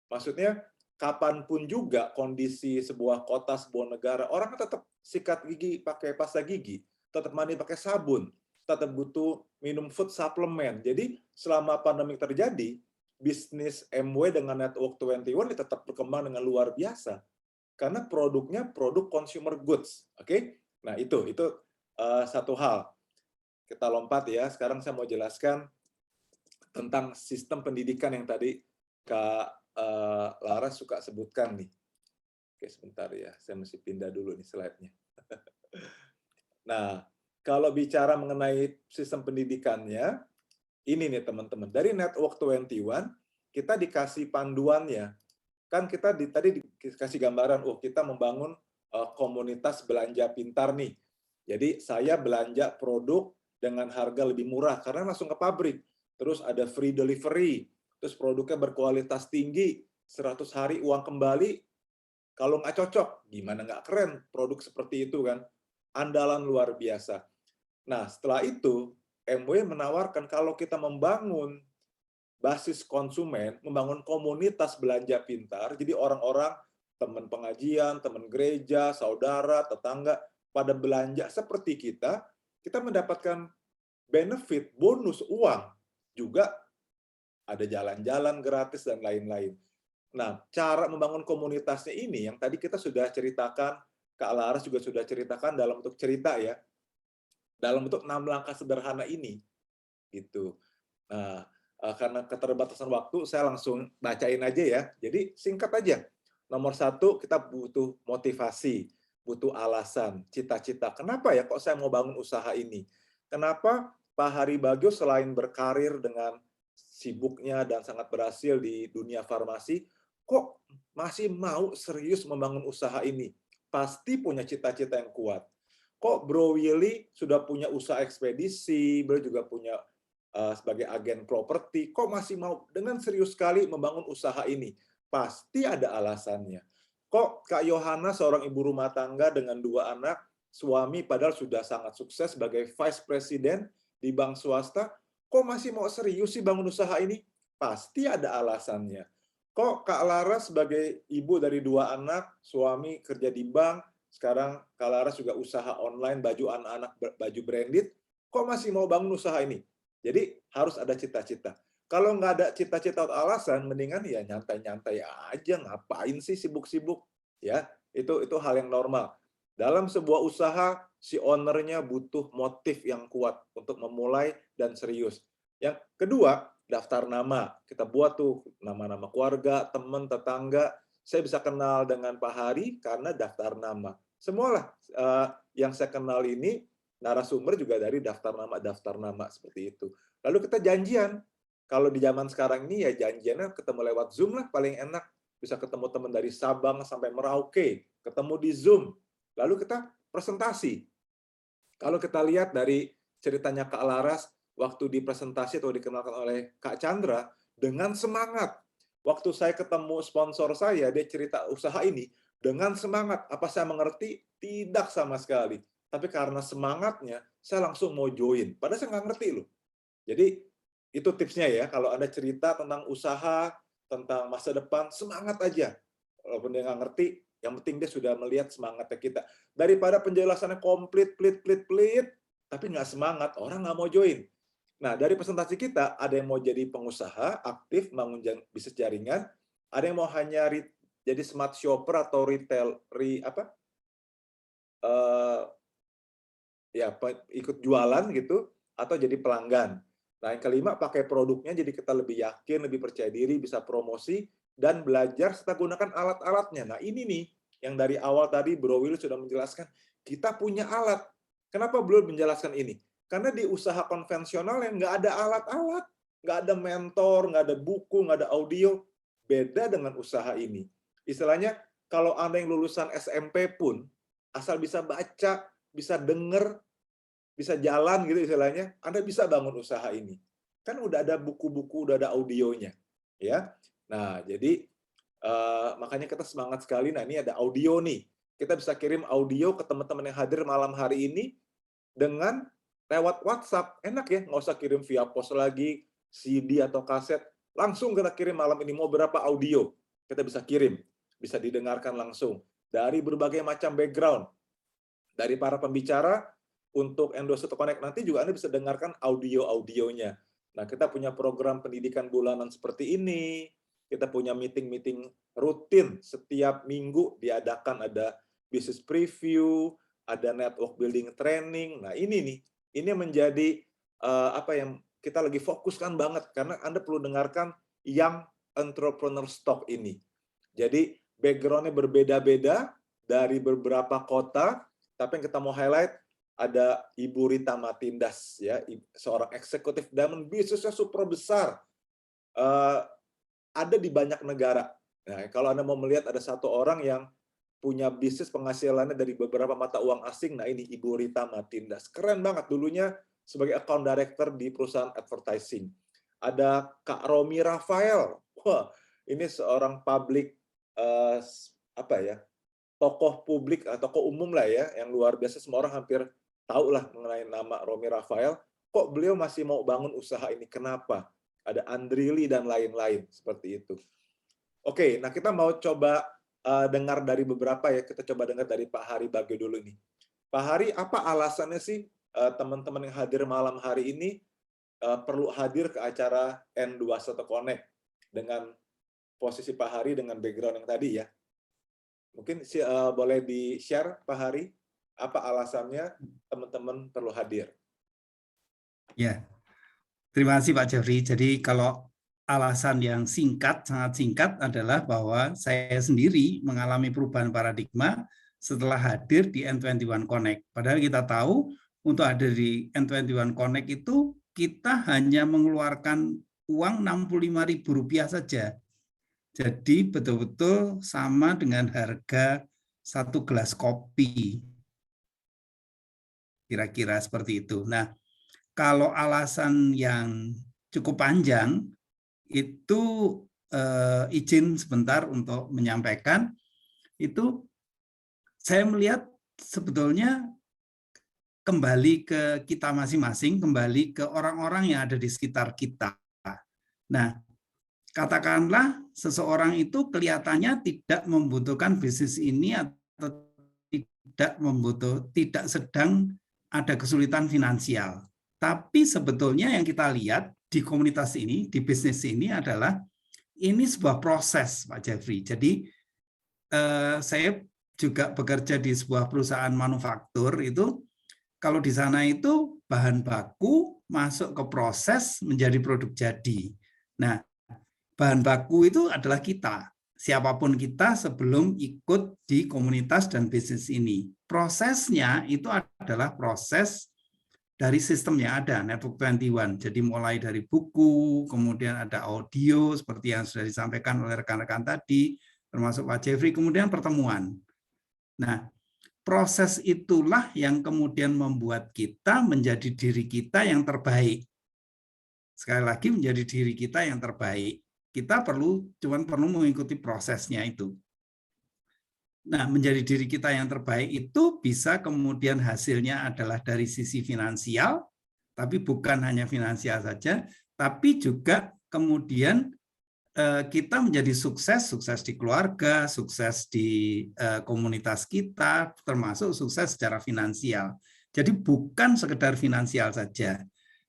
Maksudnya, kapanpun juga kondisi sebuah kota, sebuah negara, orang tetap sikat gigi pakai pasta gigi, tetap mandi pakai sabun, tetap butuh minum food supplement. Jadi, selama pandemi terjadi, bisnis MW dengan Network 21 tetap berkembang dengan luar biasa. Karena produknya produk consumer goods. Oke? Nah, itu satu hal. Kita lompat ya. Sekarang saya mau jelaskan tentang sistem pendidikan yang tadi Kak Lara suka sebutkan nih. Oke, sebentar ya. Saya mesti pindah dulu nih slide-nya. Nah, kalau bicara mengenai sistem pendidikannya, ini nih teman-teman. Dari Network 21, kita dikasih panduannya. Kan kita tadi dikasih gambaran, kita membangun komunitas belanja pintar nih. Jadi saya belanja produk dengan harga lebih murah karena langsung ke pabrik. Terus ada free delivery, terus produknya berkualitas tinggi, 100 hari uang kembali. Kalau nggak cocok, gimana nggak keren produk seperti itu kan? Andalan luar biasa. Nah, setelah itu, MW menawarkan kalau kita membangun basis konsumen, membangun komunitas belanja pintar, jadi orang-orang, teman pengajian, teman gereja, saudara, tetangga, pada belanja seperti kita mendapatkan benefit, bonus uang, juga ada jalan-jalan gratis dan lain-lain. Nah, cara membangun komunitasnya ini yang tadi kita sudah ceritakan, Kak Laras juga sudah ceritakan dalam bentuk cerita ya, dalam bentuk 6 langkah sederhana ini, gitu. Nah, karena keterbatasan waktu, saya langsung bacain aja ya. Jadi singkat aja. Nomor 1, kita butuh motivasi, butuh alasan, cita-cita. Kenapa ya kok saya mau bangun usaha ini? Kenapa Pak Hari Bagio selain berkarir dengan sibuknya dan sangat berhasil di dunia farmasi, kok masih mau serius membangun usaha ini? Pasti punya cita-cita yang kuat. Kok Bro Willy sudah punya usaha ekspedisi, beliau juga punya sebagai agen properti, kok masih mau dengan serius sekali membangun usaha ini? Pasti ada alasannya. Kok Kak Yohana seorang ibu rumah tangga dengan 2 anak, suami padahal sudah sangat sukses sebagai vice president di bank swasta, kok masih mau serius sih bangun usaha ini? Pasti ada alasannya. Kok Kak Laras sebagai ibu dari 2 anak, suami kerja di bank, sekarang Kak Laras juga usaha online baju anak-anak, baju branded, kok masih mau bangun usaha ini? Jadi harus ada cita-cita. Kalau nggak ada cita-cita atau alasan, mendingan ya nyantai-nyantai aja, ngapain sih sibuk-sibuk? Ya, itu hal yang normal. Dalam sebuah usaha, si ownernya butuh motif yang kuat untuk memulai dan serius. Yang kedua, daftar nama. Kita buat tuh nama-nama keluarga, teman, tetangga. Saya bisa kenal dengan Pak Hari karena daftar nama. Semualah yang saya kenal ini narasumber juga dari daftar nama seperti itu. Lalu kita janjian. Kalau di zaman sekarang ini ya janjiannya ketemu lewat Zoom lah paling enak. Bisa ketemu teman dari Sabang sampai Merauke, ketemu di Zoom. Lalu kita presentasi. Kalau kita lihat dari ceritanya Kak Laras, waktu di presentasi atau dikenalkan oleh Kak Chandra, dengan semangat. Waktu saya ketemu sponsor saya, dia cerita usaha ini, dengan semangat. Apa saya mengerti? Tidak sama sekali. Tapi karena semangatnya, saya langsung mau join. Padahal saya nggak ngerti loh. Jadi, itu tipsnya ya. Kalau Anda cerita tentang usaha, tentang masa depan, semangat aja. Walaupun dia nggak ngerti, yang penting dia sudah melihat semangatnya kita. Daripada penjelasannya komplit, pelit, tapi nggak semangat, orang nggak mau join. Nah, dari presentasi kita, ada yang mau jadi pengusaha, aktif, bangun bisnis jaringan, ada yang mau hanya jadi smart shopper atau retail, ikut jualan gitu, atau jadi pelanggan. Nah, yang kelima, pakai produknya jadi kita lebih yakin, lebih percaya diri, bisa promosi, dan belajar serta gunakan alat-alatnya. Nah, ini nih, yang dari awal tadi Bro Will sudah menjelaskan, kita punya alat. Kenapa belum menjelaskan ini? Karena di usaha konvensional yang nggak ada alat-alat, nggak ada mentor, nggak ada buku, nggak ada audio. Beda dengan usaha ini. Istilahnya, kalau Anda yang lulusan SMP pun, asal bisa baca, bisa dengar, bisa jalan gitu istilahnya, Anda bisa bangun usaha ini. Kan udah ada buku-buku, udah ada audionya, ya. Nah, jadi makanya kita semangat sekali. Nah, ini ada audio nih. Kita bisa kirim audio ke teman-teman yang hadir malam hari ini dengan lewat WhatsApp. Enak ya, nggak usah kirim via pos lagi, CD atau kaset. Langsung kita kirim malam ini, mau berapa audio, kita bisa kirim. Bisa didengarkan langsung. Dari berbagai macam background. Dari para pembicara, untuk Endosat Connect nanti juga Anda bisa dengarkan audio-audionya. Nah, kita punya program pendidikan bulanan seperti ini. Kita punya meeting-meeting rutin setiap minggu diadakan, ada business preview, ada network building training. Nah, ini nih, ini menjadi apa yang kita lagi fokuskan banget karena Anda perlu dengarkan Young Entrepreneur Stock ini. Jadi background-nya berbeda-beda dari beberapa kota, tapi yang kita mau highlight ada Ibu Rita Matindas, ya, seorang eksekutif diamond, bisnisnya super besar, ada di banyak negara. Nah, kalau Anda mau melihat ada satu orang yang punya bisnis penghasilannya dari beberapa mata uang asing, nah ini Ibu Rita Matindas, keren banget, dulunya sebagai account director di perusahaan advertising. Ada Kak Romi Rafael, wah, ini seorang public tokoh publik atau tokoh umum lah ya, yang luar biasa, semua orang hampir tahu lah mengenai nama Romi Rafael. Kok beliau masih mau bangun usaha ini? Kenapa? Ada Andrili dan lain-lain seperti itu. Oke, nah kita mau coba dengar dari beberapa ya. Kita coba dengar dari Pak Hari Bagio dulu nih. Pak Hari, apa alasannya sih teman-teman yang hadir malam hari ini perlu hadir ke acara N21 Connect dengan posisi Pak Hari dengan background yang tadi ya? Mungkin boleh di-share Pak Hari, apa alasannya teman-teman perlu hadir? Ya, terima kasih Pak Jeffrey. Jadi kalau alasan yang singkat, sangat singkat adalah bahwa saya sendiri mengalami perubahan paradigma setelah hadir di N21 Connect. Padahal kita tahu untuk hadir di N21 Connect itu kita hanya mengeluarkan uang Rp65.000 saja. Jadi betul-betul sama dengan harga satu gelas kopi. Kira-kira seperti itu. Nah, kalau alasan yang cukup panjang, itu izin sebentar untuk menyampaikan, itu saya melihat sebetulnya kembali ke kita masing-masing, kembali ke orang-orang yang ada di sekitar kita. Nah, katakanlah seseorang itu kelihatannya tidak membutuhkan bisnis ini atau tidak sedang ada kesulitan finansial. Tapi sebetulnya yang kita lihat di komunitas ini, di bisnis ini adalah ini sebuah proses, Pak Jeffrey. Jadi saya juga bekerja di sebuah perusahaan manufaktur itu, kalau di sana itu bahan baku masuk ke proses menjadi produk jadi. Nah, bahan baku itu adalah kita, siapapun kita sebelum ikut di komunitas dan bisnis ini. Prosesnya itu adalah proses dari sistem yang ada, Network 21. Jadi mulai dari buku, kemudian ada audio, seperti yang sudah disampaikan oleh rekan-rekan tadi, termasuk Pak Jeffrey, kemudian pertemuan. Nah, proses itulah yang kemudian membuat kita menjadi diri kita yang terbaik. Sekali lagi menjadi diri kita yang terbaik. Kita perlu mengikuti prosesnya itu. Nah, menjadi diri kita yang terbaik itu bisa kemudian hasilnya adalah dari sisi finansial, tapi bukan hanya finansial saja, tapi juga kemudian kita menjadi sukses di keluarga, sukses di komunitas kita, termasuk sukses secara finansial. Jadi bukan sekedar finansial saja.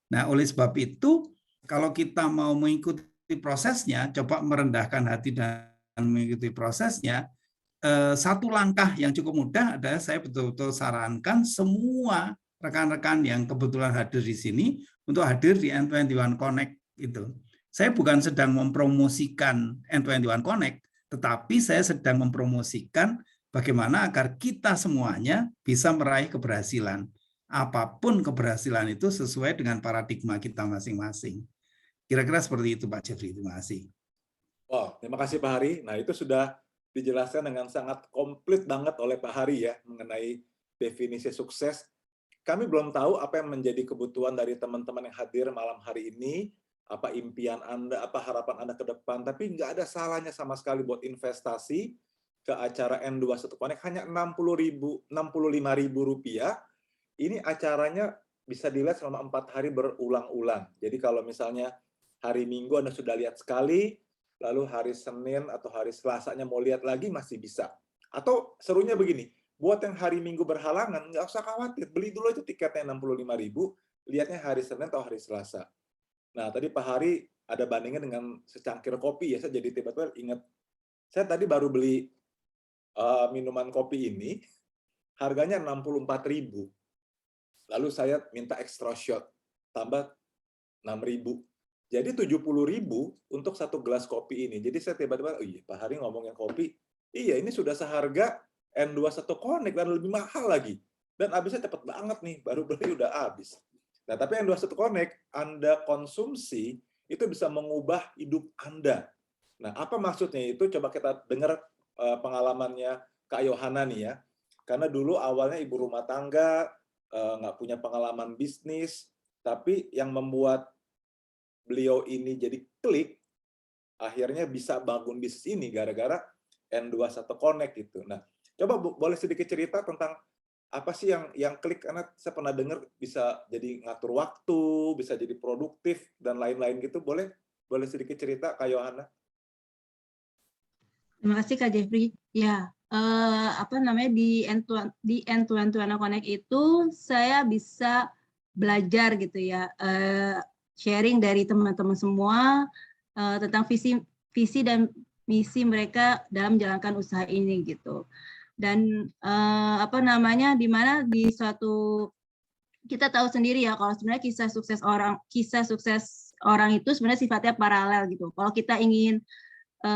Nah, oleh sebab itu, kalau kita mau mengikuti prosesnya, coba merendahkan hati dan mengikuti prosesnya, satu langkah yang cukup mudah adalah saya betul-betul sarankan semua rekan-rekan yang kebetulan hadir di sini untuk hadir di N21 Connect itu. Saya bukan sedang mempromosikan N21 Connect, tetapi saya sedang mempromosikan bagaimana agar kita semuanya bisa meraih keberhasilan. Apapun keberhasilan itu sesuai dengan paradigma kita masing-masing. Kira-kira seperti itu Pak Jeffrey, terima kasih. Wow, terima kasih Pak Hari. Nah, itu sudah dijelaskan dengan sangat komplit banget oleh Pak Hari ya, mengenai definisi sukses. Kami belum tahu apa yang menjadi kebutuhan dari teman-teman yang hadir malam hari ini, apa impian Anda, apa harapan Anda ke depan, tapi nggak ada salahnya sama sekali buat investasi ke acara N21 Connect, hanya Rp65.000. Ini acaranya bisa dilihat selama 4 hari berulang-ulang. Jadi kalau misalnya hari Minggu Anda sudah lihat sekali, lalu hari Senin atau hari Selasanya mau lihat lagi masih bisa. Atau serunya begini, buat yang hari Minggu berhalangan, nggak usah khawatir, beli dulu aja tiketnya Rp65.000, lihatnya hari Senin atau hari Selasa. Nah, tadi Pak Hari ada bandingnya dengan secangkir kopi ya, saya jadi tiba-tiba ingat, saya tadi baru beli minuman kopi ini, harganya Rp64.000. Lalu saya minta extra shot, tambah Rp6.000. Jadi Rp70.000 untuk satu gelas kopi ini. Jadi saya tiba-tiba, oh iya Pak Hari ngomongin kopi, iya ini sudah seharga N21 Connect dan lebih mahal lagi. Dan habisnya cepet banget nih, baru beli udah habis. Nah, tapi N21 Connect, Anda konsumsi, itu bisa mengubah hidup Anda. Nah, apa maksudnya itu? Coba kita dengar pengalamannya Kak Yohana nih ya. Karena dulu awalnya ibu rumah tangga, nggak punya pengalaman bisnis, tapi yang membuat beliau ini jadi klik, akhirnya bisa bangun bisnis ini gara-gara N21 Connect gitu. Nah, coba boleh sedikit cerita tentang apa sih yang klik, karena saya pernah dengar bisa jadi ngatur waktu, bisa jadi produktif dan lain-lain gitu. Boleh sedikit cerita Kak Yohana? Terima kasih Kak Jeffrey. Ya, apa namanya di N2N Connect itu saya bisa belajar gitu ya, sharing dari teman-teman semua tentang visi dan misi mereka dalam menjalankan usaha ini gitu. Dan apa namanya, di mana di suatu, kita tahu sendiri ya kalau sebenarnya kisah sukses orang itu sebenarnya sifatnya paralel gitu. Kalau kita ingin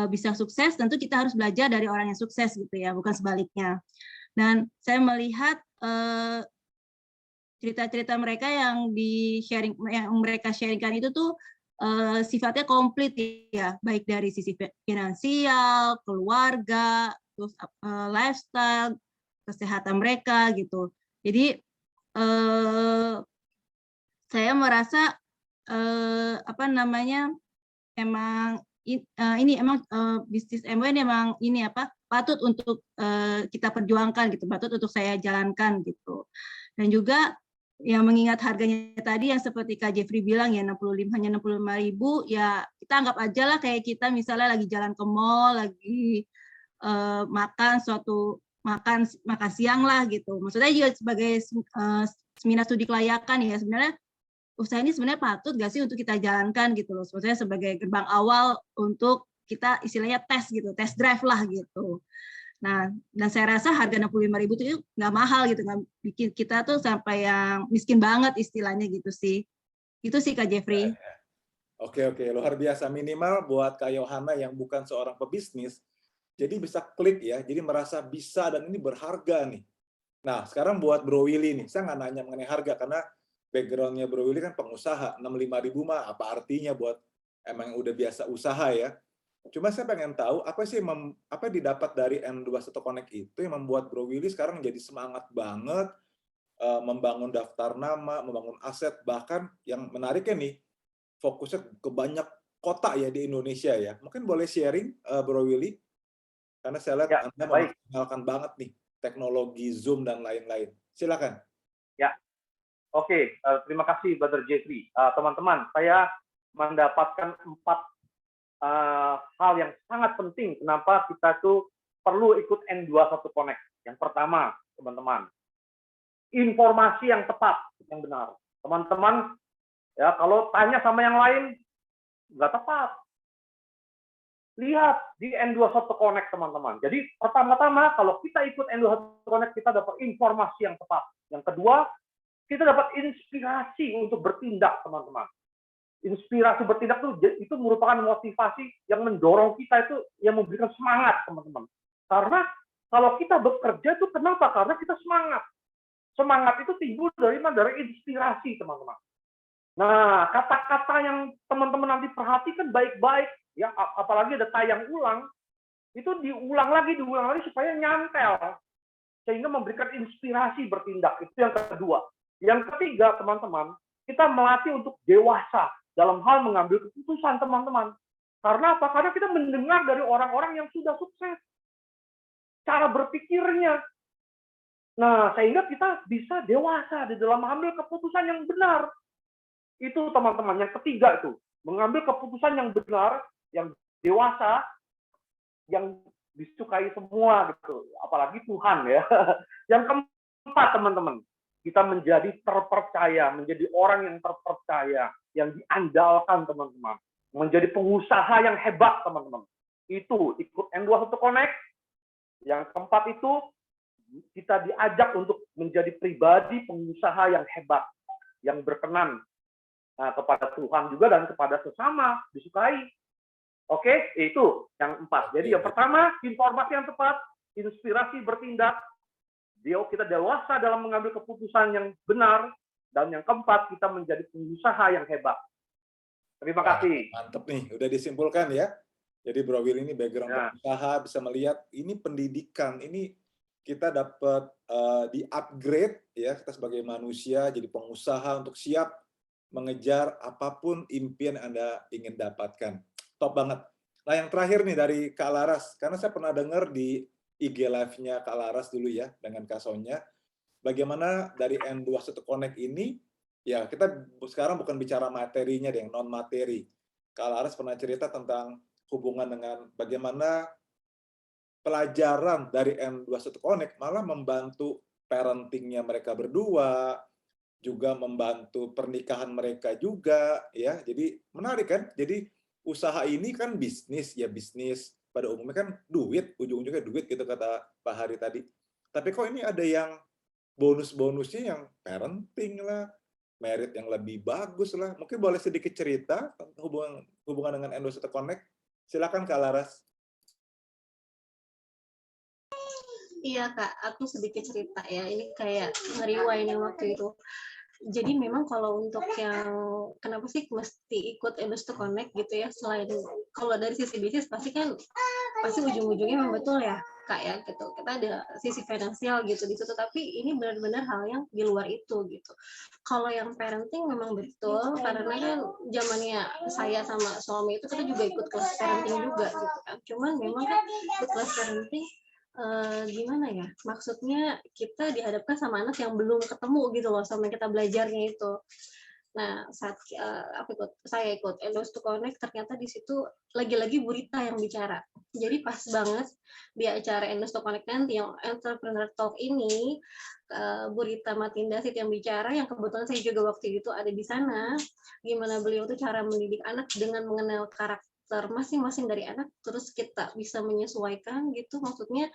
bisa sukses, tentu kita harus belajar dari orang yang sukses gitu ya, bukan sebaliknya. Dan saya melihat cerita-cerita mereka yang mereka sharingkan itu tuh sifatnya komplit ya, baik dari sisi finansial, keluarga, terus lifestyle, kesehatan mereka gitu. Jadi saya merasa apa namanya, ini emang bisnis MW ini emang ini apa, patut untuk kita perjuangkan gitu, patut untuk saya jalankan gitu. Dan juga yang mengingat harganya tadi yang seperti Kak Jeffrey bilang ya, hanya 65.000, ya kita anggap aja lah kayak kita misalnya lagi jalan ke mall, lagi makan siang lah gitu. Maksudnya juga sebagai seminar studi kelayakan ya, sebenarnya usaha ini sebenarnya patut nggak sih untuk kita jalankan gitu loh. Maksudnya sebagai gerbang awal untuk kita istilahnya tes gitu, tes drive lah gitu. Nah, dan saya rasa harga 65.000 itu nggak mahal gitu, nggak bikin kita tuh sampai yang miskin banget istilahnya gitu sih. Itu sih Kak Jeffrey. Oke, luar biasa. Minimal buat Kak Yohana yang bukan seorang pebisnis, jadi bisa klik ya, jadi merasa bisa dan ini berharga nih. Nah, sekarang buat Bro Willy nih, saya nggak nanya mengenai harga, karena background-nya Bro Willy kan pengusaha, 65.000 mah apa artinya buat emang yang udah biasa usaha ya. Cuma saya pengen tahu, apa sih apa didapat dari N21 Connect itu yang membuat Bro Willy sekarang jadi semangat banget membangun daftar nama, membangun aset, bahkan yang menariknya nih, fokusnya ke banyak kota ya di Indonesia ya. Mungkin boleh sharing, Bro Willy? Karena saya lihat Ya, Anda baik. memaksimalkan banget nih teknologi Zoom dan lain-lain. Silakan. Ya, oke. Terima kasih, Brother Jeffrey. Teman-teman, saya mendapatkan 4 hal yang sangat penting kenapa kita tuh perlu ikut N21 Connect. Yang pertama, teman-teman, informasi yang tepat, yang benar. Teman-teman, ya kalau tanya sama yang lain, nggak tepat. Lihat di N21 Connect, teman-teman. Jadi pertama-tama kalau kita ikut N21 Connect, kita dapat informasi yang tepat. Yang kedua, kita dapat inspirasi untuk bertindak, teman-teman. Inspirasi bertindak itu merupakan motivasi yang mendorong kita, itu yang memberikan semangat, teman-teman. Karena kalau kita bekerja itu kenapa? Karena kita semangat. Semangat itu timbul dari inspirasi, teman-teman. Nah, kata-kata yang teman-teman nanti perhatikan baik-baik, ya, apalagi ada tayang ulang, itu diulang lagi supaya nyantel, sehingga memberikan inspirasi bertindak. Itu yang kedua. Yang ketiga, teman-teman, kita melatih untuk dewasa dalam hal mengambil keputusan, teman-teman. Karena apa? Karena kita mendengar dari orang-orang yang sudah sukses. Cara berpikirnya. Nah, sehingga kita bisa dewasa di dalam mengambil keputusan yang benar. Itu, teman-teman, yang ketiga itu. Mengambil keputusan yang benar, yang dewasa, yang disukai semua gitu. Apalagi Tuhan ya. Yang keempat, teman-teman, kita menjadi terpercaya, menjadi orang yang terpercaya, yang diandalkan, teman-teman. Menjadi pengusaha yang hebat, teman-teman. Itu ikut N21 Connect. Yang keempat itu kita diajak untuk menjadi pribadi pengusaha yang hebat, yang berkenan kepada Tuhan juga dan kepada sesama, disukai. Oke, itu yang 4. Jadi yang pertama, informasi yang tepat, inspirasi bertindak, kita dewasa dalam mengambil keputusan yang benar, dan yang keempat, kita menjadi pengusaha yang hebat. Terima kasih. Mantep nih, udah disimpulkan ya. Jadi Bro Will ini background pengusaha, bisa melihat ini pendidikan, ini kita dapat di-upgrade ya, kita sebagai manusia jadi pengusaha untuk siap mengejar apapun impian Anda ingin dapatkan. Top banget. Nah, yang terakhir nih dari Kak Laras, karena saya pernah dengar di IG Live-nya Kak Laras dulu ya, dengan Kak Sonya, bagaimana dari N21 Connect ini, ya kita sekarang bukan bicara materinya deh, non materi. Kak Laras pernah cerita tentang hubungan dengan bagaimana pelajaran dari N21 Connect malah membantu parentingnya mereka berdua, juga membantu pernikahan mereka juga, ya. Jadi menarik kan? Jadi usaha ini kan bisnis, ya bisnis pada umumnya kan duit, ujung-ujungnya duit gitu kata Pak Hari tadi. Tapi kok ini ada yang bonus-bonusnya yang parenting lah, merit yang lebih bagus lah. Mungkin boleh sedikit cerita hubungan dengan N21 Connect? Silakan Kak Laras. Iya Kak, aku sedikit cerita ya. Ini kayak nge-rewind yang waktu itu. Jadi memang kalau untuk yang kenapa sih mesti ikut N21 Connect gitu ya, selain kalau dari sisi bisnis pasti ujung-ujungnya memang betul ya Kak ya gitu. Kita ada sisi finansial gitu di situ, tapi ini benar-benar hal yang di luar itu gitu. Kalau yang parenting memang betul, karena kan zamannya saya sama suami itu kita juga ikut kelas parenting juga gitu kan. Cuman memang kan ikut kelas parenting gimana ya, maksudnya kita dihadapkan sama anak yang belum ketemu gitu loh sama kita belajarnya itu. Nah, saat saya ikut N21 Connect, ternyata di situ lagi-lagi Bu Rita yang bicara. Jadi pas banget di acara N21 Connect nanti yang Entrepreneur Talk ini, Bu Rita Matindasit yang bicara, yang kebetulan saya juga waktu itu ada di sana, gimana beliau tuh cara mendidik anak dengan mengenal karakter masing-masing dari anak, terus kita bisa menyesuaikan gitu, maksudnya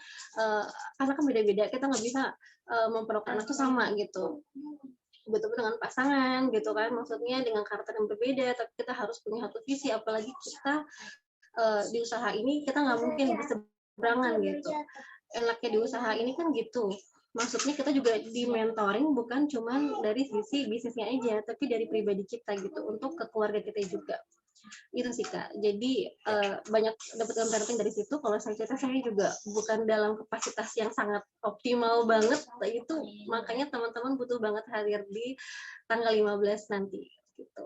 anak kan beda-beda, kita nggak bisa memperlakukan anak tuh sama gitu, betul dengan pasangan gitu kan, maksudnya dengan karakter yang berbeda, tapi kita harus punya satu visi, apalagi kita di usaha ini kita nggak mungkin berseberangan gitu. Enaknya di usaha ini kan gitu, maksudnya kita juga di mentoring bukan cuman dari sisi bisnisnya aja, tapi dari pribadi kita gitu, untuk ke keluarga kita juga. Itu sih Kak. Jadi banyak dapat parenting dari situ. Kalau saya cerita, saya juga bukan dalam kapasitas yang sangat optimal banget. Itu makanya teman-teman butuh banget hadir di tanggal 15 nanti gitu.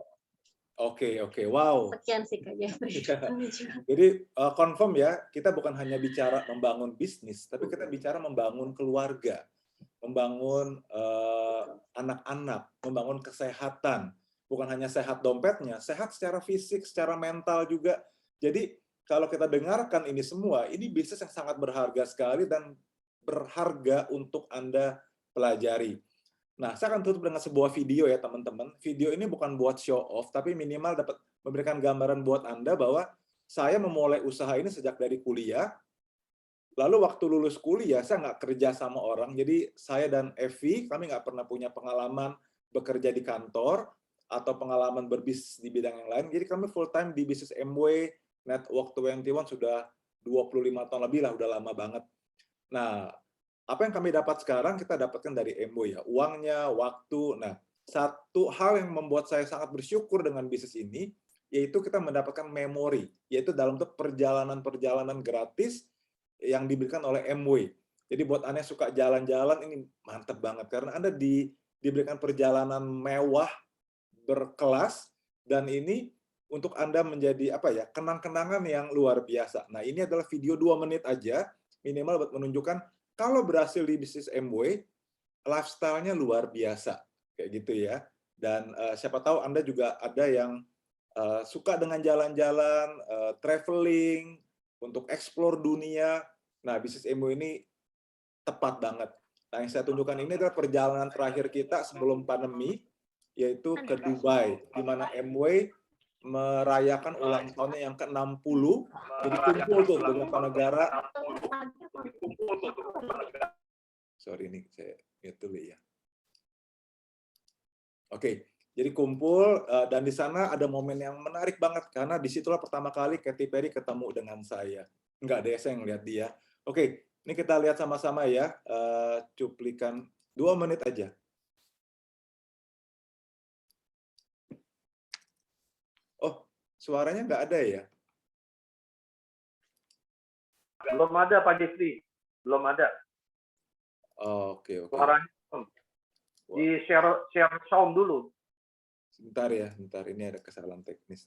Oke, wow. Sekian sih Kak Jeffrey. Jadi confirm ya, kita bukan hanya bicara membangun bisnis, tapi kita bicara membangun keluarga, membangun anak-anak, membangun kesehatan. Bukan hanya sehat dompetnya, sehat secara fisik, secara mental juga. Jadi kalau kita dengarkan ini semua, ini bisnis yang sangat berharga sekali dan berharga untuk Anda pelajari. Nah, saya akan tutup dengan sebuah video ya teman-teman. Video ini bukan buat show off, tapi minimal dapat memberikan gambaran buat Anda bahwa saya memulai usaha ini sejak dari kuliah. Lalu waktu lulus kuliah, saya nggak kerja sama orang. Jadi saya dan Evi, kami nggak pernah punya pengalaman bekerja di kantor atau pengalaman berbisnis di bidang yang lain. Jadi kami full time di bisnis Amway, Network 21 sudah 25 tahun lebih lah, udah lama banget. Nah, apa yang kami dapat sekarang kita dapatkan dari Amway ya, uangnya, waktu. Nah, satu hal yang membuat saya sangat bersyukur dengan bisnis ini, yaitu kita mendapatkan memori, yaitu dalam bentuk perjalanan-perjalanan gratis yang diberikan oleh Amway. Jadi buat Anda yang suka jalan-jalan, ini mantep banget, karena Anda diberikan perjalanan mewah, berkelas, dan ini untuk Anda menjadi kenang-kenangan yang luar biasa. Nah, ini adalah video 2 menit aja, minimal buat menunjukkan kalau berhasil di bisnis Amway, lifestyle-nya luar biasa, kayak gitu ya. Dan siapa tahu Anda juga ada yang suka dengan jalan-jalan, traveling, untuk explore dunia. Nah, bisnis Amway ini tepat banget. Nah, yang saya tunjukkan ini adalah perjalanan terakhir kita sebelum pandemi, yaitu ke Dubai, di mana Amway merayakan ulang tahunnya yang ke-60, jadi kumpul tuh beberapa negara. Sorry, ini saya mute dulu ya. Oke, jadi kumpul, dan di sana ada momen yang menarik banget, karena disitulah pertama kali Katy Perry ketemu dengan saya. Enggak ada saya yang lihat dia. Oke, ini kita lihat sama-sama ya, cuplikan 2 menit aja. Oh, suaranya nggak ada ya? Belum ada Pak Jeffrey, belum ada. Oke. Suaranya di share sound dulu. Sebentar ya, bentar, ini ada kesalahan teknis.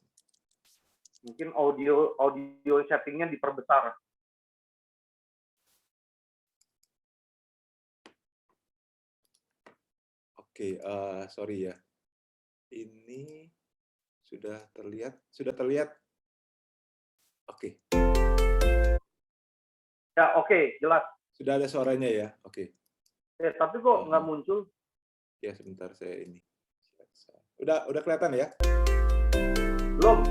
Mungkin audio settingnya diperbesar. Oke, sorry ya. Ini sudah terlihat? Sudah terlihat? Oke. Ya, oke, jelas. Sudah ada suaranya ya? Oke. Tapi kok nggak muncul? Ya, sebentar saya ini. Udah kelihatan ya? Belum.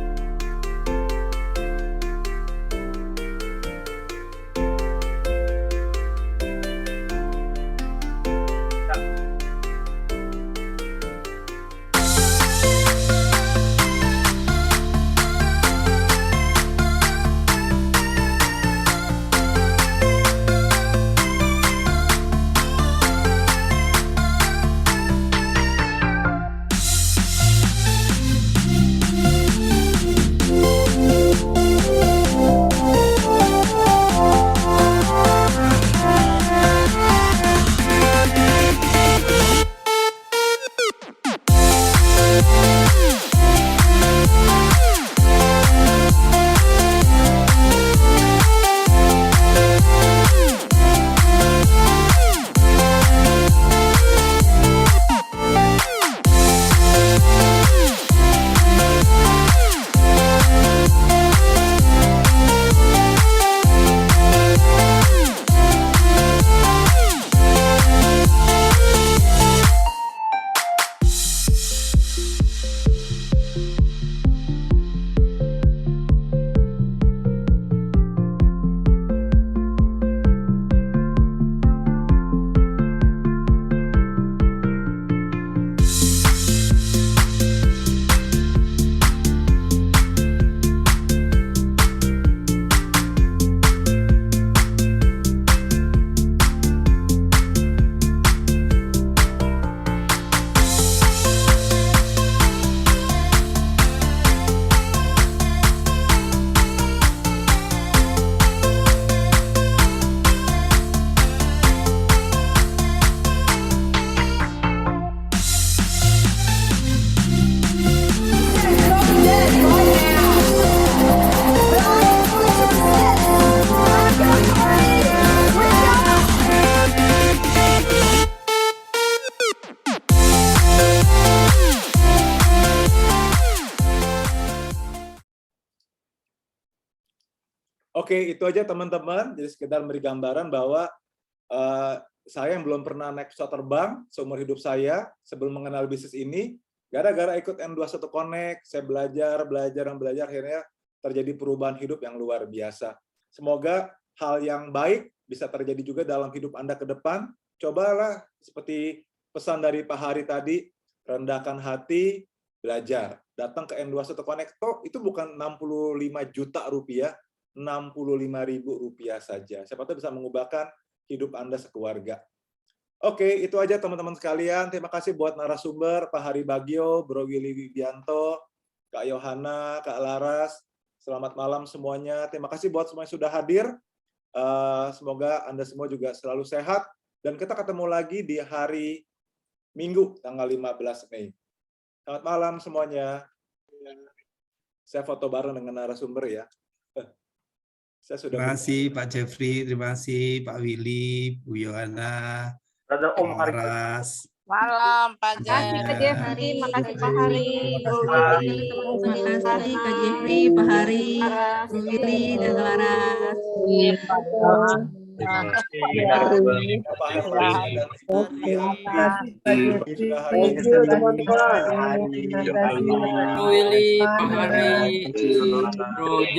Oke, itu aja teman-teman. Jadi sekedar memberi gambaran bahwa saya yang belum pernah naik pesawat terbang seumur hidup saya sebelum mengenal bisnis ini, gara-gara ikut N21 Connect, saya belajar, akhirnya terjadi perubahan hidup yang luar biasa. Semoga hal yang baik bisa terjadi juga dalam hidup Anda ke depan. Cobalah seperti pesan dari Pak Hari tadi, rendahkan hati, belajar. Datang ke N21 Connect, itu bukan 65 juta rupiah, 65.000 rupiah saja. Siapa tahu bisa mengubahkan hidup Anda sekeluarga. Oke, itu aja teman-teman sekalian. Terima kasih buat narasumber, Pak Hari Bagio, Bro Willy Wibianto, Kak Yohana, Kak Laras. Selamat malam semuanya. Terima kasih buat semua yang sudah hadir. Semoga Anda semua juga selalu sehat. Dan kita ketemu lagi di hari Minggu, tanggal 15 Mei. Selamat malam semuanya. Saya foto bareng dengan narasumber ya. Terima kasih Pak Jeffrey, terima kasih Pak Willy, Bu Yohana, Ada Om Hari. Laras. Malam Pak Makasih Kak Jeffrey, makasih Pak Hari, Bu Willy, Terima kasih Kak Jeffrey, Pak Hari, Bu Willy, dan Laras. Terima kasih Pak Hari dan Ibu Willy, Pak Hari,